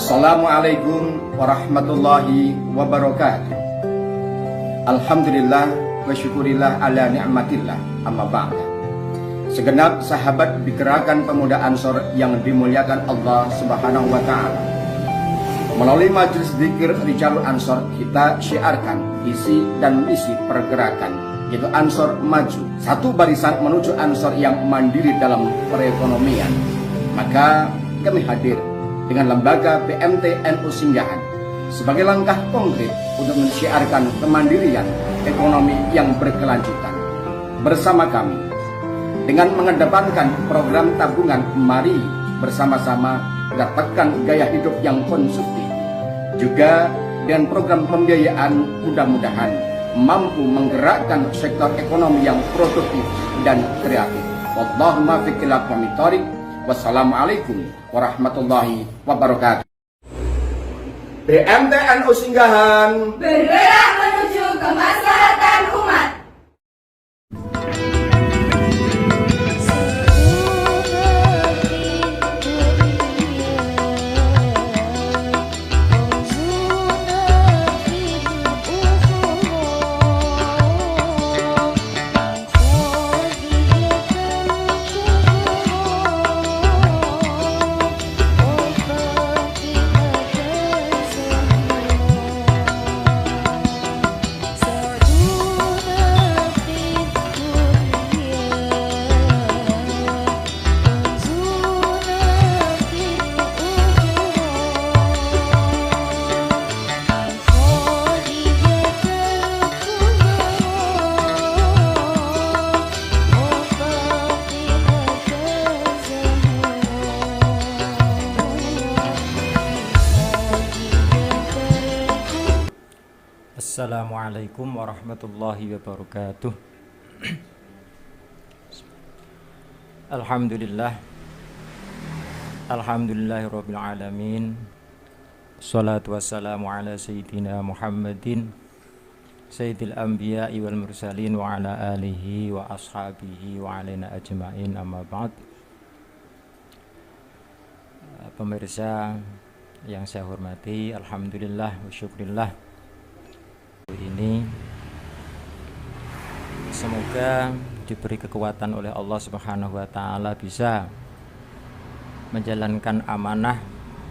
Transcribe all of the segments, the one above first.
Assalamualaikum warahmatullahi wabarakatuh. Alhamdulillah wa syukurillah ala ni'matillah, amma ba'd. Segenap sahabat di gerakan pemuda Ansor yang dimuliakan Allah Subhanahu wa ta'ala, melalui majelis zikir Rijalul Ansor kita syiarkan isi dan misi pergerakan, yaitu Ansor maju, satu barisan menuju Ansor yang mandiri dalam perekonomian. Maka kami hadir dengan lembaga PMT NU Singgahan sebagai langkah konkret untuk mensyiarkan kemandirian ekonomi yang berkelanjutan. Bersama kami dengan mengedepankan program tabungan, mari bersama-sama dapatkan gaya hidup yang konsumtif. Juga dengan program pembiayaan, mudah-mudahan mampu menggerakkan sektor ekonomi yang produktif dan kreatif. Wallahumma fiqh ila aqwamit thoriq. Wassalamualaikum warahmatullahi wabarakatuh. PMT NU Singgahan bergerak menuju kemaslahatan umat. Assalamualaikum warahmatullahi wabarakatuh. Alhamdulillah, alhamdulillahirabbil alamin. Shalatu wassalamu ala sayyidina Muhammadin sayyidil anbiya'i wal mursalin wa ala alihi wa ashabihi wa alaina ajma'in, amma ba'd. Pemirsa yang saya hormati, alhamdulillah wa syukurillah, ini semoga diberi kekuatan oleh Allah Subhanahu wa ta'ala bisa menjalankan amanah,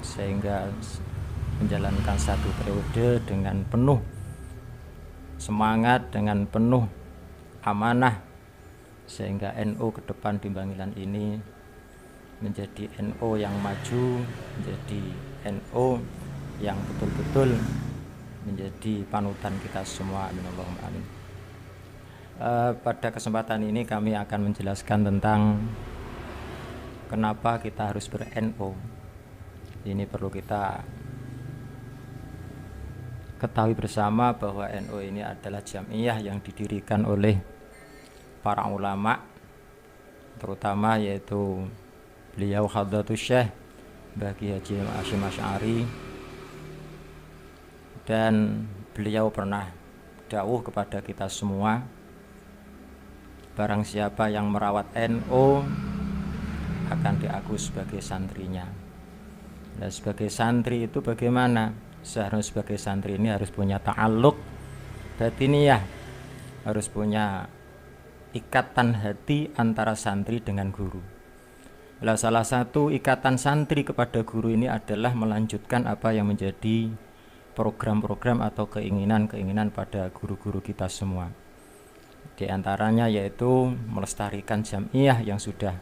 sehingga menjalankan satu periode dengan penuh semangat, dengan penuh amanah, sehingga NU ke depan di Bangkalan ini menjadi NU yang maju, menjadi NU yang betul-betul menjadi panutan kita semua. Amin Allahumma amin. Pada kesempatan ini kami akan menjelaskan tentang kenapa kita harus ber-NU. Ini perlu kita ketahui bersama bahwa NU ini adalah jamiah yang didirikan oleh para ulama, terutama yaitu beliau Hadratus Syekh Baqi Haji Hasyim Asy'ari. Dan beliau pernah dawuh kepada kita semua, barang siapa yang merawat NU akan diaku sebagai santrinya. Nah, sebagai santri itu bagaimana? Seharusnya sebagai santri ini harus punya ta'alluq batiniyah, harus punya ikatan hati antara santri dengan guru. Nah, salah satu ikatan santri kepada guru ini adalah melanjutkan apa yang menjadi program-program atau keinginan-keinginan pada guru-guru kita semua. Di antaranya yaitu melestarikan jamiah yang sudah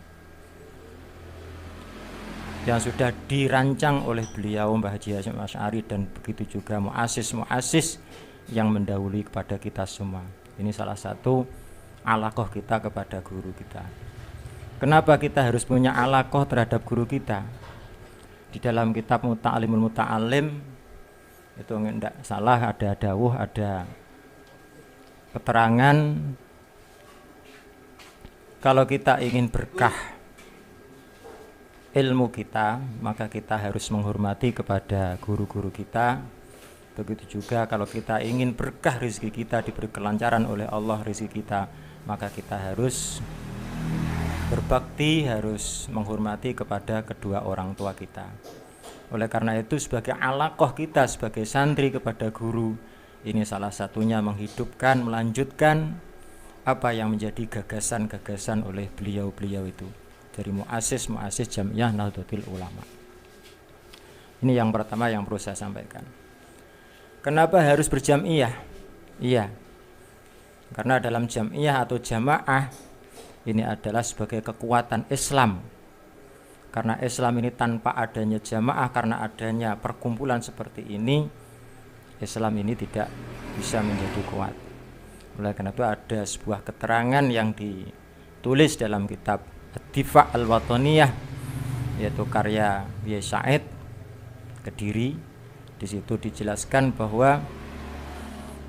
dirancang oleh beliau Mbah Haji Hasyim Asy'ari, dan begitu juga muassis yang mendahului kepada kita semua. Ini salah satu alaqah kita kepada guru kita. Kenapa kita harus punya alaqah terhadap guru kita? Di dalam kitab Muta'alimul Muta'alim itu tidak salah, ada dawuh, ada keterangan, kalau kita ingin berkah ilmu kita, maka kita harus menghormati kepada guru-guru kita. Begitu juga kalau kita ingin berkah rezeki kita, diberi kelancaran oleh Allah rezeki kita, maka kita harus berbakti, harus menghormati kepada kedua orang tua kita. Oleh karena itu sebagai alaqah kita sebagai santri kepada guru, ini salah satunya menghidupkan, melanjutkan apa yang menjadi gagasan-gagasan oleh beliau-beliau itu dari muassis Jam'iyah Nahdlatul Ulama. Ini yang pertama yang perlu saya sampaikan. Kenapa harus berjam'iyah? Iya, karena dalam jam'iyah atau jamaah ini adalah sebagai kekuatan Islam. Karena Islam ini tanpa adanya jamaah, karena adanya perkumpulan seperti ini, Islam ini tidak bisa menjadi kuat. Oleh karena itu ada sebuah keterangan yang ditulis dalam kitab Ad-Difa' Al-Wataniyah, yaitu karya Y. Said Kediri. Di situ dijelaskan bahwa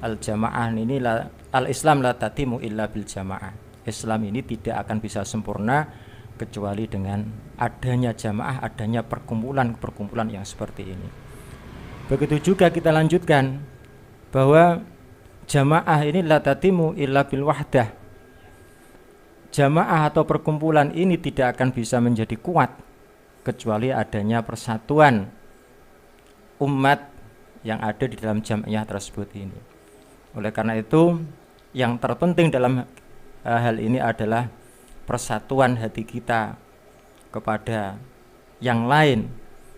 al-jamaah ini al-Islam la tatimu illa bil jamaah. Islam ini tidak akan bisa sempurna kecuali dengan adanya jamaah, adanya perkumpulan yang seperti ini. Begitu juga kita lanjutkan bahwa jamaah ini la tatimu illa bil wahdah. Jamaah atau perkumpulan ini tidak akan bisa menjadi kuat kecuali adanya persatuan umat yang ada di dalam jam'iyah tersebut ini. Oleh karena itu yang terpenting dalam hal ini adalah persatuan hati kita kepada yang lain.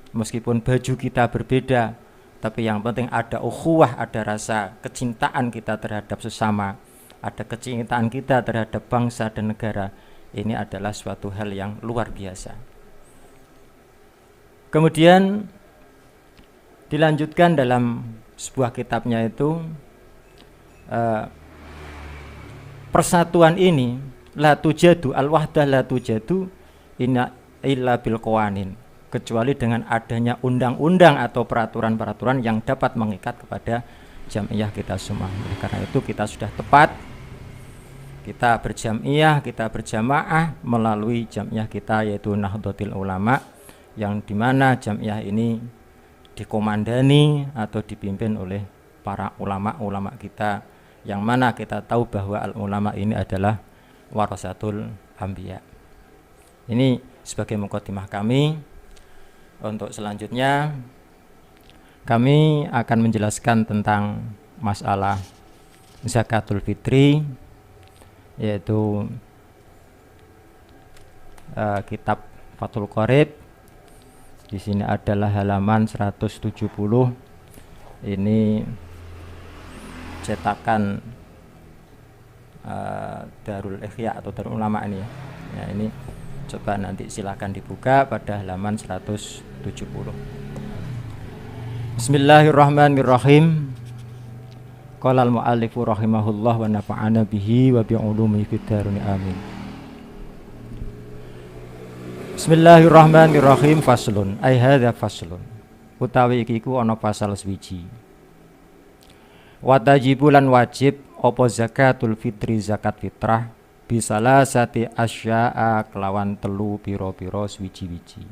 Meskipun baju kita berbeda, tapi yang penting ada ukhuwah, ada rasa kecintaan kita terhadap sesama, ada kecintaan kita terhadap bangsa dan negara. Ini adalah suatu hal yang luar biasa. Kemudian dilanjutkan dalam sebuah kitabnya itu, persatuan ini la tujadu al-wahdah la tujadu illa bil qawanin, kecuali dengan adanya undang-undang atau peraturan-peraturan yang dapat mengikat kepada jam'iyah kita semua. Karena itu kita sudah tepat, kita berjam'iyah, kita berjamaah melalui jam'iyah kita yaitu Nahdlatul Ulama, yang dimana jam'iyah ini dikomandani atau dipimpin oleh para ulama-ulama kita, yang mana kita tahu bahwa al-ulama ini adalah warasatul anbiya. Ini sebagai mukadimah kami. Untuk selanjutnya kami akan menjelaskan tentang masalah zakatul fitri, yaitu kitab Fathul Qorib. Di sini adalah halaman 170. Ini cetakan Darul Ihya atau Darul Ulama ini ya. Ya, ini coba nanti silakan dibuka pada halaman 170. Bismillahirrahmanirrahim. Qala al-mu'allifu rahimahullah wa nafa'ana bihi wa bi'ulumihi fid darin amin. Bismillahirrahmanirrahim. Faslun ai hadza faslun, utawi iki ku ana pasal swiji. Wa tajibulan wajib apa zakatul fitri, zakat fitrah, bisalah sati asya'a kelawan telu piro-piro swiji-wiji.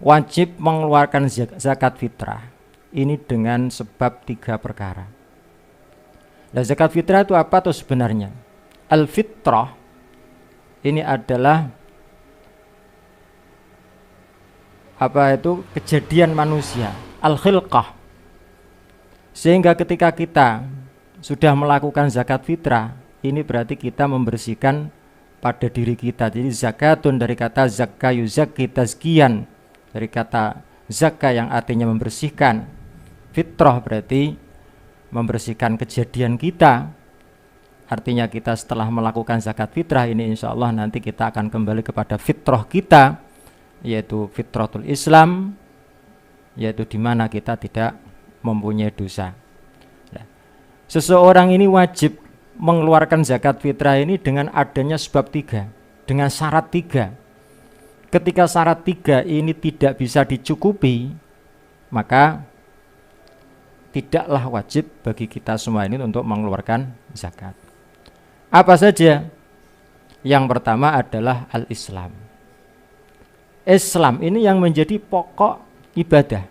Wajib mengeluarkan zakat fitrah ini dengan sebab 3 perkara. Nah, zakat fitrah itu apa tuh sebenarnya? Al-fitrah ini adalah kejadian manusia, al-khilqah. Sehingga ketika kita sudah melakukan zakat fitrah, ini berarti kita membersihkan pada diri kita. Jadi zakatun dari kata zakka yuzakki tazkiyan, dari kata zakka yang artinya membersihkan. Fitrah berarti membersihkan kejadian kita. Artinya kita setelah melakukan zakat fitrah ini, insya Allah nanti kita akan kembali kepada fitrah kita, yaitu fitratul Islam, yaitu di mana kita tidak mempunyai dosa. Nah, seseorang ini wajib mengeluarkan zakat fitrah ini dengan adanya sebab 3, dengan syarat 3. Ketika syarat 3 ini tidak bisa dicukupi, maka tidaklah wajib bagi kita semua ini untuk mengeluarkan zakat. Apa saja? Yang pertama adalah al-Islam. Islam ini yang menjadi pokok ibadah.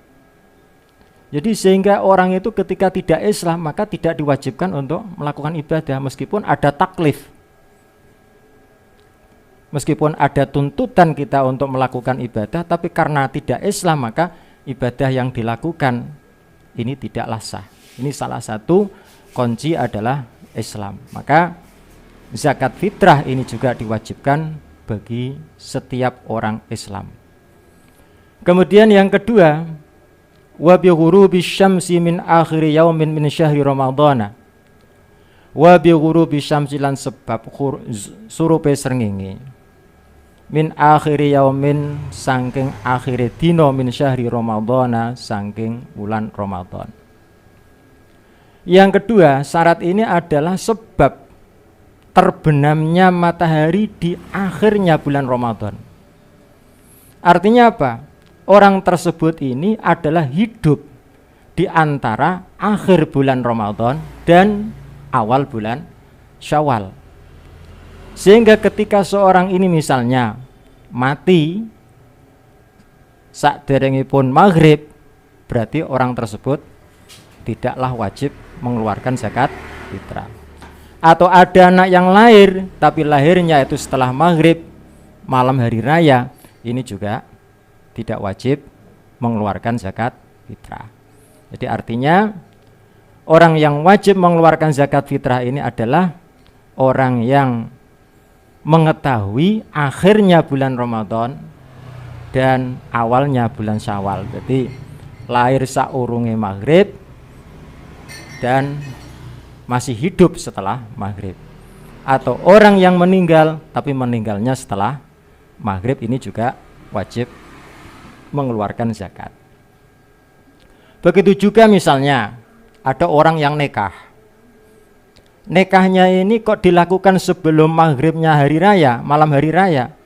Jadi sehingga orang itu ketika tidak Islam maka tidak diwajibkan untuk melakukan ibadah meskipun ada taklif. Meskipun ada tuntutan kita untuk melakukan ibadah, tapi karena tidak Islam maka ibadah yang dilakukan ini tidaklah sah. Ini salah satu kunci adalah Islam. Maka zakat fitrah ini juga diwajibkan bagi setiap orang Islam. Kemudian yang kedua, wa bi ghurubi syamsi min akhir yaumin min syahri ramadhana. Wa bi ghurubi syamsi lan sebab surupe srengenge min akhiri yaumin saking akhiri dino min syahri ramadhana saking bulan Ramadan. Yang kedua, syarat ini adalah sebab terbenamnya matahari di akhirnya bulan Ramadan. Artinya apa? Orang tersebut ini adalah hidup di antara akhir bulan Ramadan dan awal bulan Syawal. Sehingga ketika seorang ini misalnya mati saderengipun maghrib, berarti orang tersebut tidaklah wajib mengeluarkan zakat fitrah. Atau ada anak yang lahir tapi lahirnya itu setelah maghrib malam hari raya, ini juga tidak wajib mengeluarkan zakat fitrah. Jadi artinya orang yang wajib mengeluarkan zakat fitrah ini adalah orang yang mengetahui akhirnya bulan Ramadan dan awalnya bulan Syawal. Jadi lahir saurunge maghrib dan masih hidup setelah maghrib. Atau orang yang meninggal tapi meninggalnya setelah maghrib, ini juga wajib mengeluarkan zakat. Begitu juga misalnya ada orang yang nikah. Nikahnya ini kok dilakukan sebelum maghribnya hari raya, malam hari raya.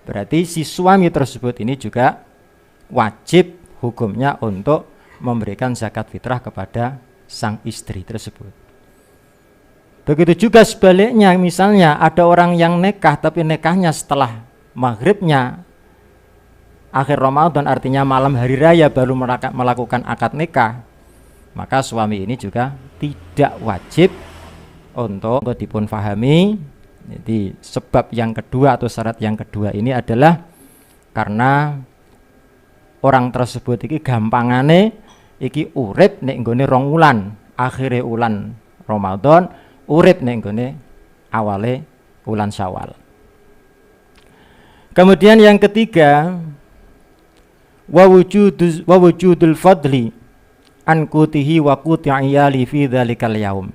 Berarti si suami tersebut ini juga wajib hukumnya untuk memberikan zakat fitrah kepada sang istri tersebut. Begitu juga sebaliknya, misalnya ada orang yang nikah tapi nikahnya setelah maghribnya akhir Ramadan, artinya malam hari raya baru melakukan akad nikah, maka suami ini juga tidak wajib untuk dipun fahami. Jadi sebab yang kedua atau syarat yang kedua ini adalah karena orang tersebut iki gampangane iki urip nek nggone rong wulan, akhire wulan Ramadan, urip nek nggone awale wulan Syawal. Kemudian yang ketiga, wa wujudul fadli an qutihi wa quti iyali fi dzalikal yaum.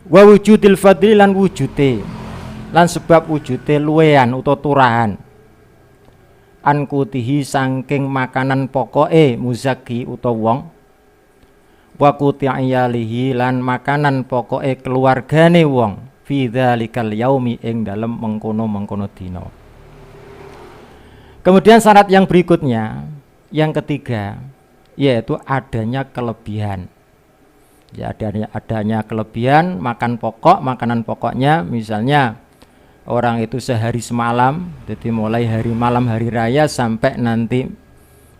Wa wujudil fadli lan wujute lan sebab wujute luwean utawa turahan an qutihi saking makanan pokoke muzaki utawa wong, wa quti iyalihi lan makanan pokoke keluargane wong fi dzalikal yaumi ing dalem mengkono-mengkono dina. Kemudian syarat yang berikutnya, yang ketiga, yaitu adanya kelebihan. Ya, adanya kelebihan makanan pokoknya, misalnya orang itu sehari semalam, jadi mulai hari malam hari raya sampai nanti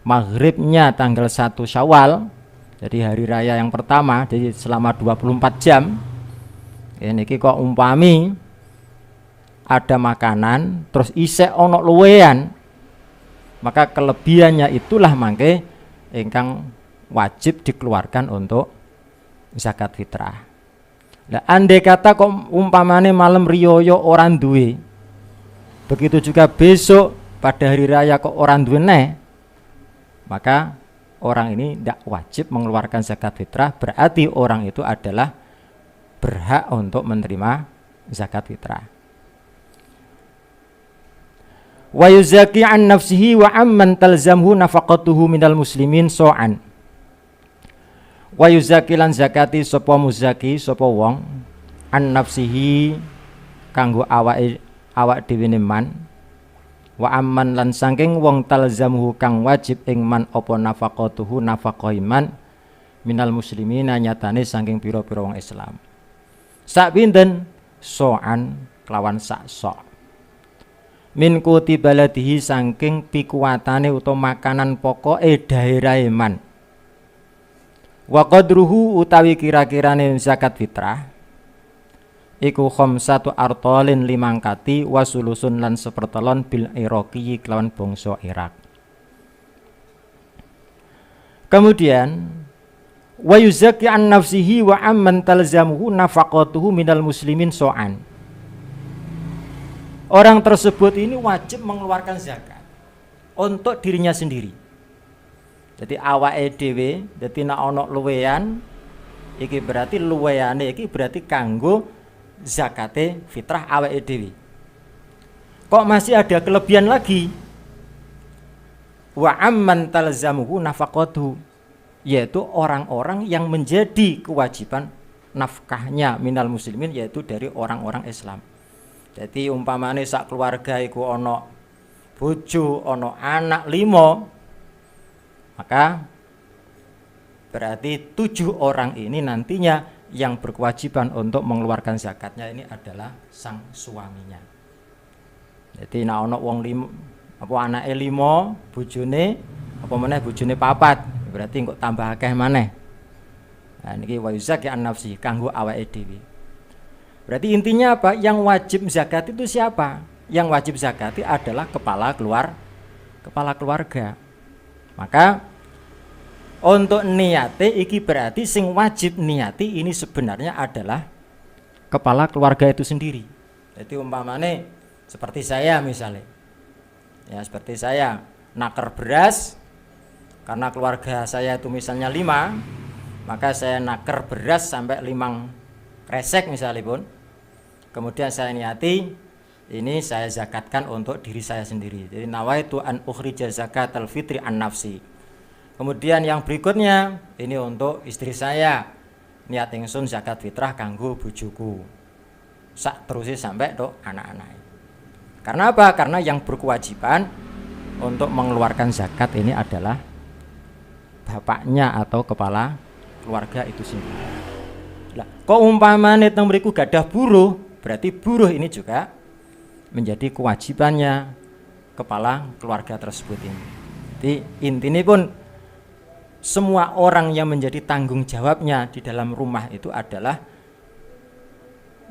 maghribnya tanggal 1 Syawal, jadi hari raya yang pertama, jadi selama 24 jam. Ini kok umpami ada makanan terus isek ono luwean, maka kelebihannya itulah mangke ingkang wajib dikeluarkan untuk zakat fitrah. Lah andai kata kok umpamane malam riyoyo orang duwe, begitu juga besok pada hari raya kok orang duwe neh, maka orang ini tidak wajib mengeluarkan zakat fitrah. Berarti orang itu adalah berhak untuk menerima zakat fitrah. Wa yuzaki an nafsihi wa amman talzamhu nafaqatuhu minal muslimin so'an. Wa yuzaki lan zakati sapa muzaki sapa wong an nafsihi kanggo awak dhewe man, wa amman lan saking wong talzamhu kang wajib ing man apa nafaqatuhu nafaqah iman minal muslimina nyatane saking pira-pira wong Islam. Sak pinten so'an kelawan sak sok. Min kuti baladihi saking pikuatane utawa makanan pokoke daerah man. Wa qadruhu utawi kira-kirane zakat fitrah iku khamsatu artolin limangkati wasulusun lan sepertelon bil Iraqi kelawan bangsa Irak. Kemudian wa yuzakki an nafsihi wa amman talzamuhu nafaqatuhu minal muslimin so'an. Orang tersebut ini wajib mengeluarkan zakat untuk dirinya sendiri. Jadi awake dhewe, dadi nek ana luwehan iki berarti luwehane iki berarti kanggo zakate fitrah awake dhewe. Kok masih ada kelebihan lagi? Wa amman talzamuhu nafaqatuhu, yaitu orang-orang yang menjadi kewajiban nafkahnya minal muslimin, yaitu dari orang-orang Islam. Jadi umpamane sak keluarga iku ana bojo, ana anak 5, maka berarti 7 orang ini nantinya yang berkewajiban untuk mengeluarkan zakatnya ini adalah sang suaminya. Jadi nek ana wong 5 apa anake 5, bojone apa meneh bojone 4, berarti kok tambah akeh maneh. Nah niki wa yuzaki an nafsi kanggo awake dhewe. Berarti intinya apa? Yang wajib zakat itu siapa? Yang wajib zakat adalah kepala keluarga. Maka untuk niate iki berarti sing wajib niati ini sebenarnya adalah kepala keluarga itu sendiri. Jadi umpamane seperti saya misalnya, ya seperti saya naker beras karena keluarga saya itu misalnya 5, maka saya naker beras sampai 5 kresek misalnya pun. Kemudian saya niati ini saya zakatkan untuk diri saya sendiri. Jadi nawaitu an ukhrija zakatal fitri an nafsi. Kemudian yang berikutnya ini untuk istri saya, niat ingsun zakat fitrah kanggo bojoku. Sak terusé sampai tok anak-anak. Karena apa? Karena yang berkewajiban untuk mengeluarkan zakat ini adalah bapaknya atau kepala keluarga itu sendiri. Lah, kok umpamane teng mriku gadah buruh, berarti buruh ini juga menjadi kewajibannya kepala keluarga tersebut ini. Jadi intinya pun semua orang yang menjadi tanggung jawabnya di dalam rumah itu adalah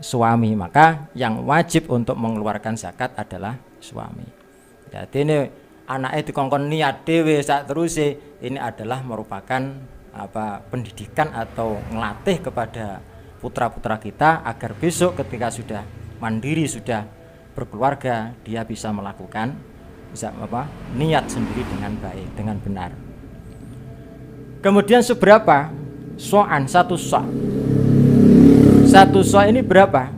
suami. Maka yang wajib untuk mengeluarkan zakat adalah suami. Jadi ini anaknya dikongkon niat dhewe sak teruse, ini adalah merupakan pendidikan atau ngelatih kepada putra-putra kita agar besok ketika sudah mandiri, sudah berkeluarga, dia bisa melakukan niat sendiri dengan baik, dengan benar. Kemudian seberapa? So'an, 1 so'. 1 so' ini berapa?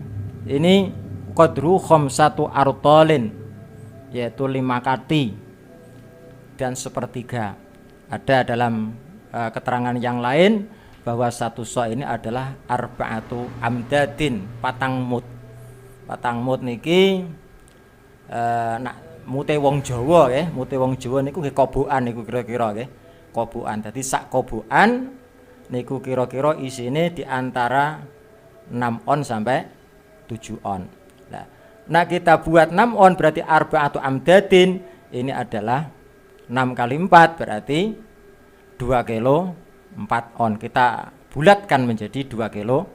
Ini qadru khamsatu artolin, yaitu 5 kati dan sepertiga. Ada dalam keterangan yang lain bahwa 1 so' ini adalah arba'atu amdadin, 4 mut. 4 mut niki nak mute wong Jawa nggih, mute wong Jawa niku nggih kobokan niku kira-kira nggih. Kobokan. Jadi sak kobokan niku kira-kira isine di antara 6 on sampai 7 on. Nah kita buat 6 on berarti arba'atu amdadin, ini adalah 6 kali 4 berarti 2 kilo 4 on. Kita bulatkan menjadi 2 kilo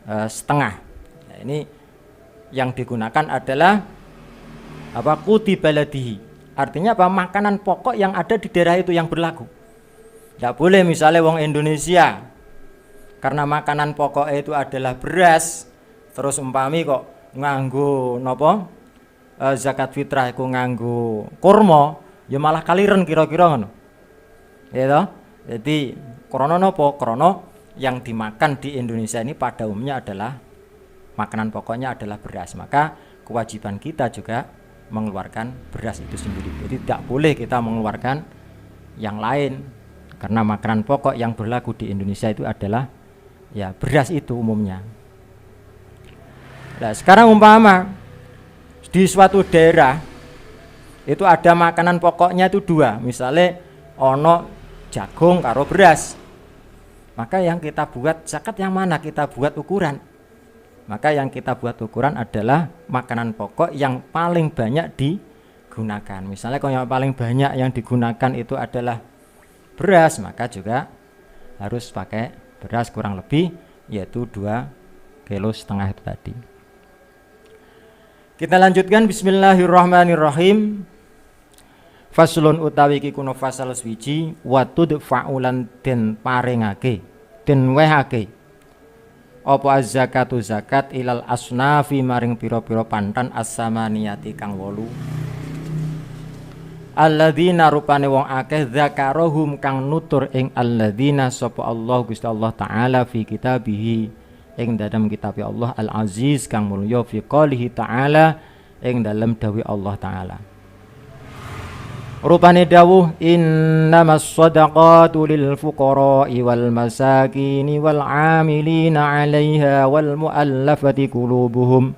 setengah. Nah, ini yang digunakan adalah quti baladihi. Artinya apa? Makanan pokok yang ada di daerah itu yang berlaku. Tidak boleh misalnya wong Indonesia karena makanan pokok itu adalah beras, terus umpami kok nganggo napa zakat fitrah iku nganggo kurma, ya malah kaliren kira-kira ngono. Ya toh? Jadi krana napa? Krana yang dimakan di Indonesia ini pada umumnya adalah makanan pokoknya adalah beras. Maka kewajiban kita juga mengeluarkan beras itu sendiri. Jadi tidak boleh kita mengeluarkan yang lain karena makanan pokok yang berlaku di Indonesia itu adalah ya beras itu umumnya. Nah, sekarang umpama di suatu daerah itu ada makanan pokoknya itu 2, misalnya ono jagung karo beras. Maka yang kita buat zakat yang mana? Kita buat ukuran. Maka yang kita buat ukuran adalah makanan pokok yang paling banyak digunakan. Misalnya kalau yang paling banyak yang digunakan itu adalah beras, maka juga harus pakai beras kurang lebih yaitu 2 kilo setengah itu tadi. Kita lanjutkan. Bismillahirrahmanirrahim. Faslun utawi iki kuno fasal swiji watud faulan den paringake den wehake apa az-zakatu zakat ilal asnafi maring pira-pira pantan as-samaniyati kang 8 alladzina rupane wong akeh zakarohum kang nutur ing alladzina sapa Allah Gusti Allah taala fi kitabihi ing dalam kitab Allah al-aziz kang mulya fi qalihi ta'ala ing dalam dawuh Allah taala. Rupane dawuh innamas shadaqatu lil fuqara'i wal masakini wal 'amilina 'alaiha wal mu'allafati qulubuhum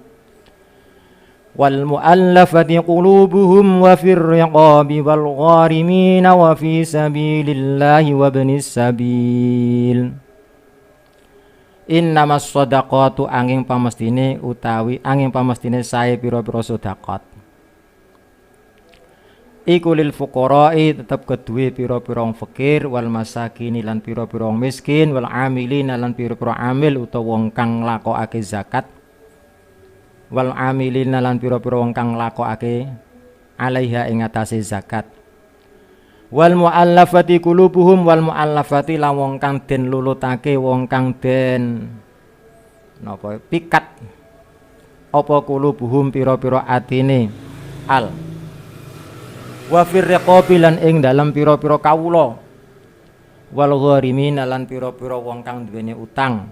wa fir riqabi wal gharimina wa fi sabilillahi wa ibnis sabil. Innamas shadaqatu angin pamestine sae pira-pira sedekah iku lil fuqara'i tetep kedue pira-pira fakir wal masakini lan pira-pira miskin wal amilina lan pira-pira amil utawa wong kang nglakokake zakat wal amilina lan pira-pira wong kang nglakokake alaiha ing atase zakat wal muallafati qulubuhum wal muallafati la wong kang den lulutake wong kang den napa pikat apa qulubuhum pira-pira atine al wa fir riqabi lan ing dalam pira-pira kawula wal gharimin lan pira-pira wong kang duweni utang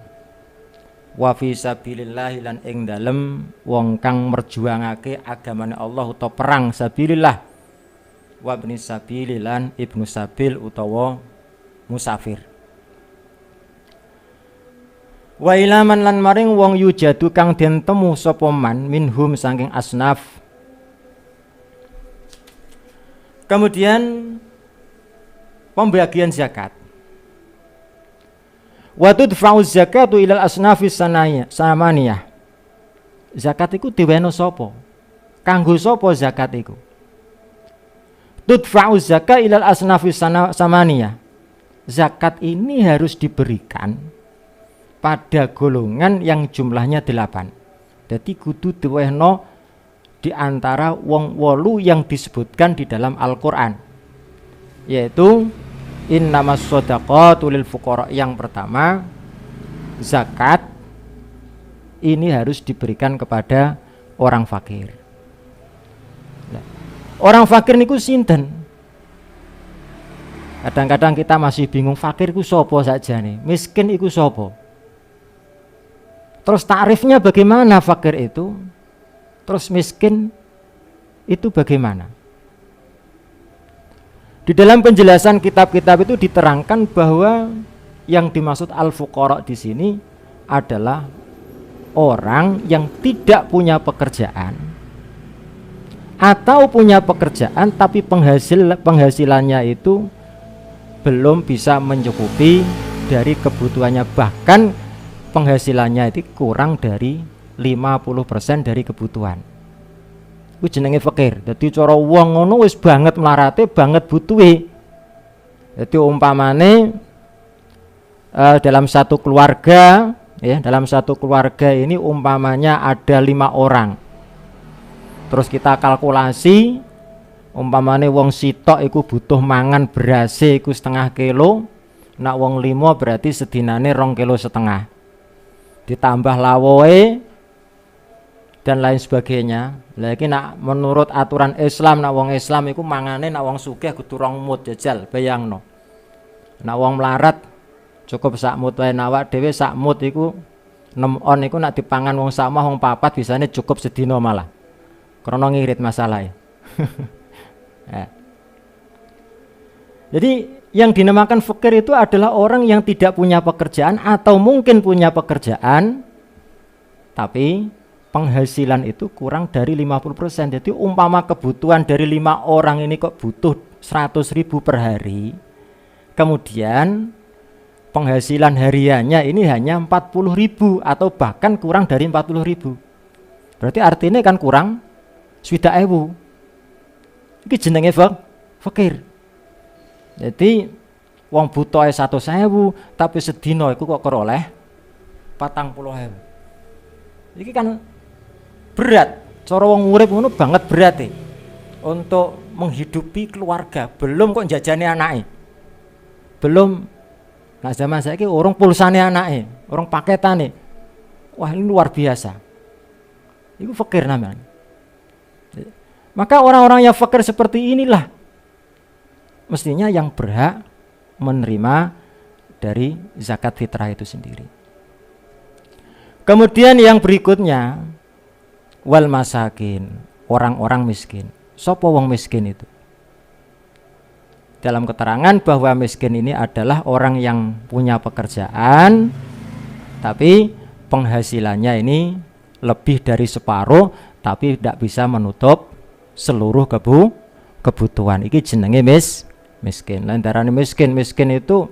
wa fi sabilillah lan ing dalem wong kang merjuangake agamane Allah utawa perang sabilillah wa ibnis sabil lan ibnu sabil utawa musafir. Wa ilaman lan maring wong yujadu kang den temu sapa man minhum saking asnaf. Kemudian pembagian zakat. Wa tudfa'u zakatu ilal asnafis samaniyah. Zakat iku diweno sapa? Kanggo sapa zakat iku? Tudfa'u zakat ilal asnafis samaniyah. Zakat ini harus diberikan pada golongan yang jumlahnya 8. Jadi kudu diwehno di antara wong 8 yang disebutkan di dalam Al-Qur'an. Yaitu innamas shadaqatu lil fuqara. Yang pertama, zakat ini harus diberikan kepada orang fakir. Orang fakir niku sinten? Kadang-kadang kita masih bingung fakir iku sapa sakjane, miskin iku sapa. Terus takrifnya bagaimana fakir itu? Terus miskin itu bagaimana? Di dalam penjelasan kitab-kitab itu diterangkan bahwa yang dimaksud al-fuqara di sini adalah orang yang tidak punya pekerjaan atau punya pekerjaan tapi penghasilannya itu belum bisa mencukupi dari kebutuhannya, bahkan penghasilannya itu kurang dari 50% dari kebutuhan. Ku jenenge fakir. Dadi cara wong ngono wis banget mlarate, banget butuhe. Dadi umpamane dalam satu keluarga ya, dalam satu keluarga ini umpamanya ada 5 orang. Terus kita kalkulasi umpamane wong sitok iku butuh mangan beras iku 0,5 kilo, nak wong 5 berarti sedinane 2,5 kilo. Ditambah lawoe dan lain sebagainya. Lah iki nak menurut aturan Islam, nak wong Islam iku mangane nak wong sugih kudu 2 mut jajal, bayangno. Nak wong melarat cukup sak mut wae, awak dhewe sak mut iku 6 on iku nak dipangan wong sak mah wong 4 bisane cukup sedina malah. Karena ngirit masalah ya. Ya. Jadi yang dinamakan fakir itu adalah orang yang tidak punya pekerjaan atau mungkin punya pekerjaan tapi penghasilan itu kurang dari 50%. Jadi umpama kebutuhan dari 5 orang ini kok butuh 100.000 per hari, kemudian penghasilan hariannya ini hanya 40.000 atau bahkan kurang dari 40.000. Berarti artinya kan kurang 20.000. Iki jenenge fakir. Jadi wong butuh 100.000 tapi sedina iku kok keroleh 40.000. Iki kan berat. Cara wong urip ngono banget berat untuk menghidupi keluarga, belum kok jajane anake. Belum nah zaman saiki urung pulsane anake, urung paketane. Wah, ini luar biasa. Itu fakir namanya. Maka orang-orang yang fakir seperti inilah mestinya yang berhak menerima dari zakat fitrah itu sendiri. Kemudian yang berikutnya wal masakin, orang-orang miskin. Sopo wong miskin itu? Dalam keterangan bahwa miskin ini adalah orang yang punya pekerjaan tapi penghasilannya ini lebih dari separuh tapi tidak bisa menutup seluruh kebutuhan. Iki jenenge miskin. Lantaran miskin itu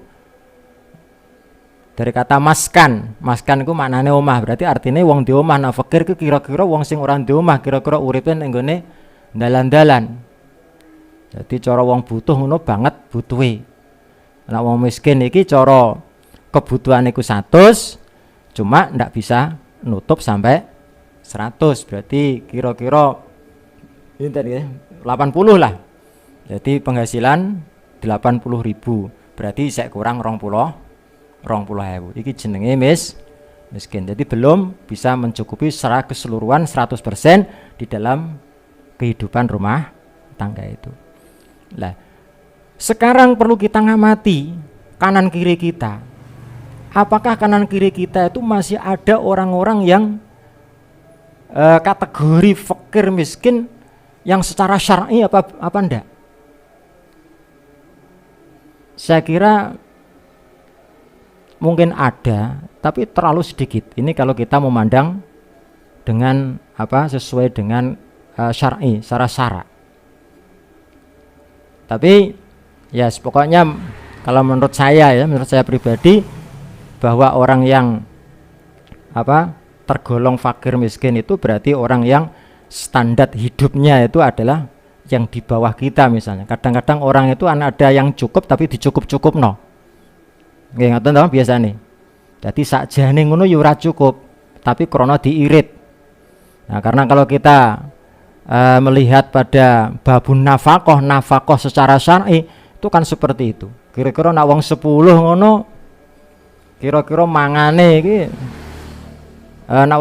dari kata maskan. Maskan itu maknane omah. Berarti artinya wong di omah. Nah fakir itu kira-kira wong sing ora di omah, kira-kira uripin ning nggone dalan-dalan. Jadi cara wong butuh ngono banget butuhe. Nek wong miskin iki cara kebutuhan iku 100 cuma ndak bisa nutup sampai 100. Berarti kira-kira pinten ya? 80 lah. Jadi penghasilan 80.000. Berarti sek kurang 20.000. Iki jenenge miskin. Jadi belum bisa mencukupi secara keseluruhan 100% di dalam kehidupan rumah tangga itu. Nah, sekarang perlu kita ngamati kanan kiri kita. Apakah kanan kiri kita itu masih ada orang-orang yang kategori fakir miskin yang secara syar'i apa enggak? Saya kira mungkin ada, tapi terlalu sedikit. Ini kalau kita memandang dengan sesuai dengan syar'i, secara syarak. Tapi ya pokoknya kalau menurut saya pribadi bahwa orang yang tergolong fakir miskin itu berarti orang yang standar hidupnya itu adalah yang di bawah kita misalnya. Kadang-kadang orang itu ada yang cukup tapi dicukup-cukup no. Nggih ngoten to biasane. Dadi sakjane ngono ya ora cukup, tapi krana diirit. Nah, karena kalau kita melihat pada babun nafkah secara syar'i itu kan seperti itu. Kira-kira nak wong 10 ngono kira-kira mangane iki nak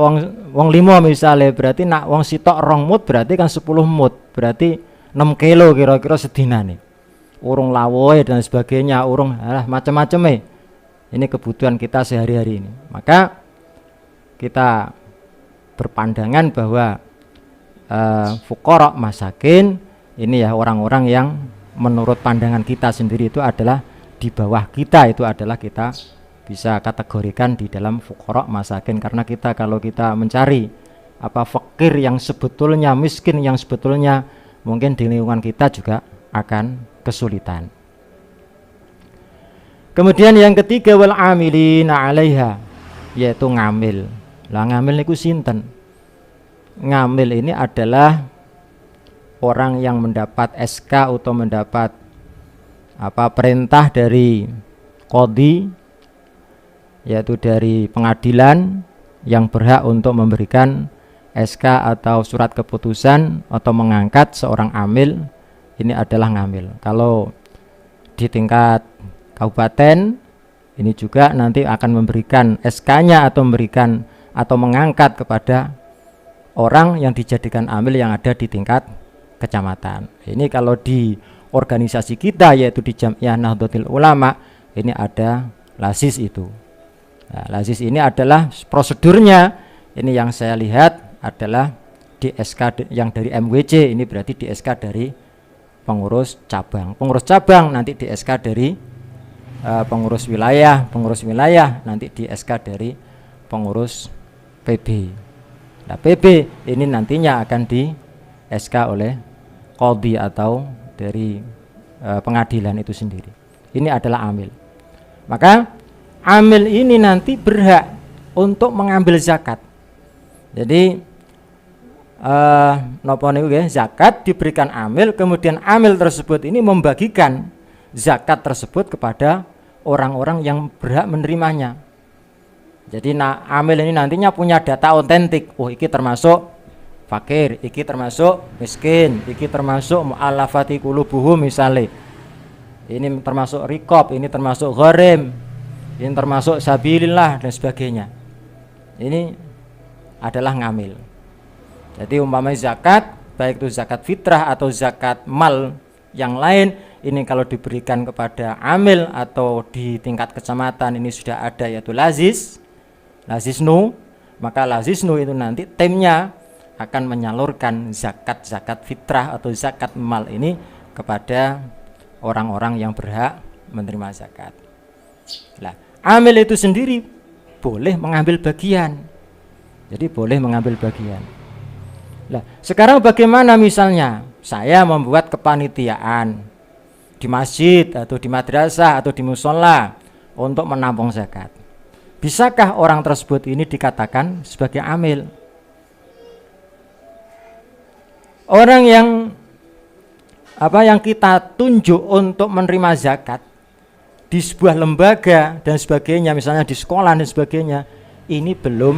wong 5 misalnya berarti nak wong sitok 2 mut berarti kan 10 mut. Berarti 6 kilo kira-kira sedinane. Urung lawuhe dan sebagainya, urung macam-macam Ini kebutuhan kita sehari-hari ini. Maka kita berpandangan bahwa fuqara masakin ini ya orang-orang yang menurut pandangan kita sendiri itu adalah di bawah kita, itu adalah kita bisa kategorikan di dalam fuqara masakin. Karena kita kalau kita mencari fakir yang sebetulnya miskin yang sebetulnya mungkin di lingkungan kita juga akan kesulitan. Kemudian yang ketiga wal amilina 'alaiha, yaitu ngamil. Lah ngamil niku sinten? Ngamil ini adalah orang yang mendapat SK atau mendapat perintah dari qadhi, yaitu dari pengadilan yang berhak untuk memberikan SK atau surat keputusan atau mengangkat seorang amil. Ini adalah ngamil. Kalau di tingkat kabupaten ini juga nanti akan memberikan SK-nya atau memberikan atau mengangkat kepada orang yang dijadikan amil yang ada di tingkat kecamatan. Ini kalau di organisasi kita yaitu di Jam'iyah Nahdlatul Ulama ini ada LASIS itu. Nah, LASIS ini adalah prosedurnya. Ini yang saya lihat adalah di SK yang dari MWC, ini berarti di SK dari pengurus cabang. Pengurus cabang nanti di SK dari pengurus wilayah nanti di SK dari pengurus PB. Nah, PB ini nantinya akan di SK oleh qadhi atau dari pengadilan itu sendiri. Ini adalah amil. Maka amil ini nanti berhak untuk mengambil zakat. Jadi zakat diberikan amil, kemudian amil tersebut ini membagikan zakat tersebut kepada orang-orang yang berhak menerimanya. Jadi amil ini nantinya punya data otentik. Oh, iki termasuk fakir, iki termasuk miskin, iki termasuk mu'allafati qulubuhum misalnya. Ini termasuk riqab, ini termasuk gharim, ini termasuk sabilillah dan sebagainya. Ini adalah ngamil. Jadi umpamanya zakat, baik itu zakat fitrah atau zakat mal yang lain, ini kalau diberikan kepada amil atau di tingkat kecamatan ini sudah ada yaitu lazisnu, maka lazisnu itu nanti timnya akan menyalurkan zakat fitrah atau zakat mal ini kepada orang-orang yang berhak menerima zakat. Nah, amil itu sendiri boleh mengambil bagian. Jadi boleh mengambil bagian. Nah, sekarang bagaimana misalnya saya membuat kepanitiaan di masjid atau di madrasah atau di musola untuk menampung zakat. Bisakah orang tersebut ini dikatakan sebagai amil? Orang yang kita tunjuk untuk menerima zakat di sebuah lembaga dan sebagainya, misalnya di sekolah dan sebagainya, ini belum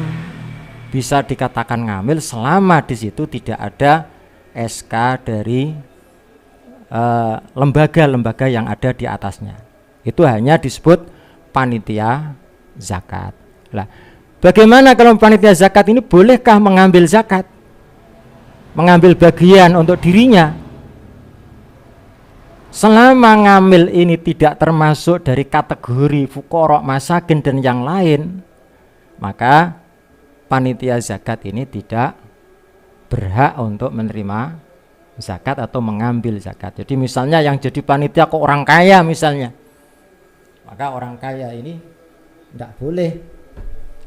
bisa dikatakan ngamil selama di situ tidak ada SK dari lembaga-lembaga yang ada di atasnya. Itu hanya disebut panitia zakat. Lah, bagaimana kalau panitia zakat ini bolehkah mengambil zakat? Mengambil bagian untuk dirinya? Selama ngamil ini tidak termasuk dari kategori fuqara, masakin dan yang lain, maka panitia zakat ini tidak berhak untuk menerima zakat atau mengambil zakat. Jadi misalnya yang jadi panitia kok orang kaya misalnya, maka orang kaya ini tidak boleh,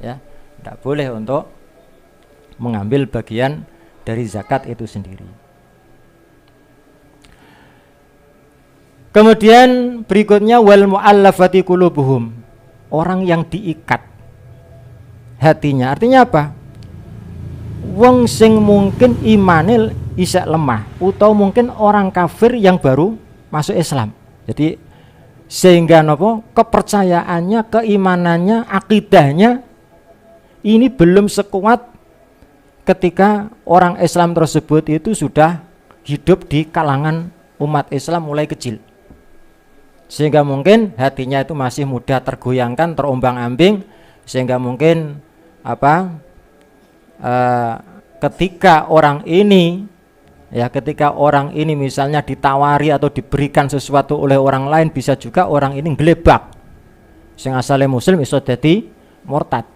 ya, tidak boleh untuk mengambil bagian dari zakat itu sendiri. Kemudian berikutnya wal mu'allafati qulubuhum, orang yang diikat hatinya. Artinya apa? Wong sing mungkin imanil isek lemah, atau mungkin orang kafir yang baru masuk Islam. Jadi sehingga kepercayaannya, keimanannya, akidahnya ini belum sekuat ketika orang Islam tersebut itu sudah hidup di kalangan umat Islam mulai kecil, sehingga mungkin hatinya itu masih mudah tergoyangkan, terombang-ambing, sehingga mungkin ketika orang ini misalnya ditawari atau diberikan sesuatu oleh orang lain, bisa juga orang ini ngelebak sing asale muslim iso dadi murtad.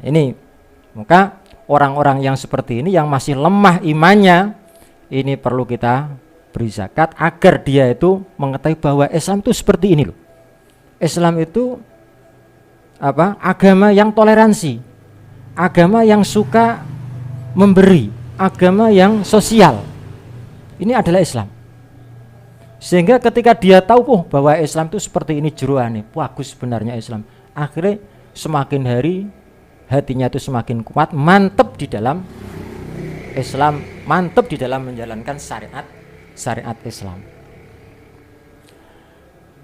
Ini maka orang-orang yang seperti ini yang masih lemah imannya, ini perlu kita beri zakat agar dia itu mengetahui bahwa Islam itu seperti ini loh. Islam itu agama yang toleransi, agama yang suka memberi, agama yang sosial. Ini adalah Islam. Sehingga ketika dia tahu bahwa Islam itu seperti ini jeroane, bagus sebenarnya Islam, akhirnya semakin hari hatinya itu semakin kuat, mantap di dalam Islam, mantap di dalam menjalankan syariat Islam.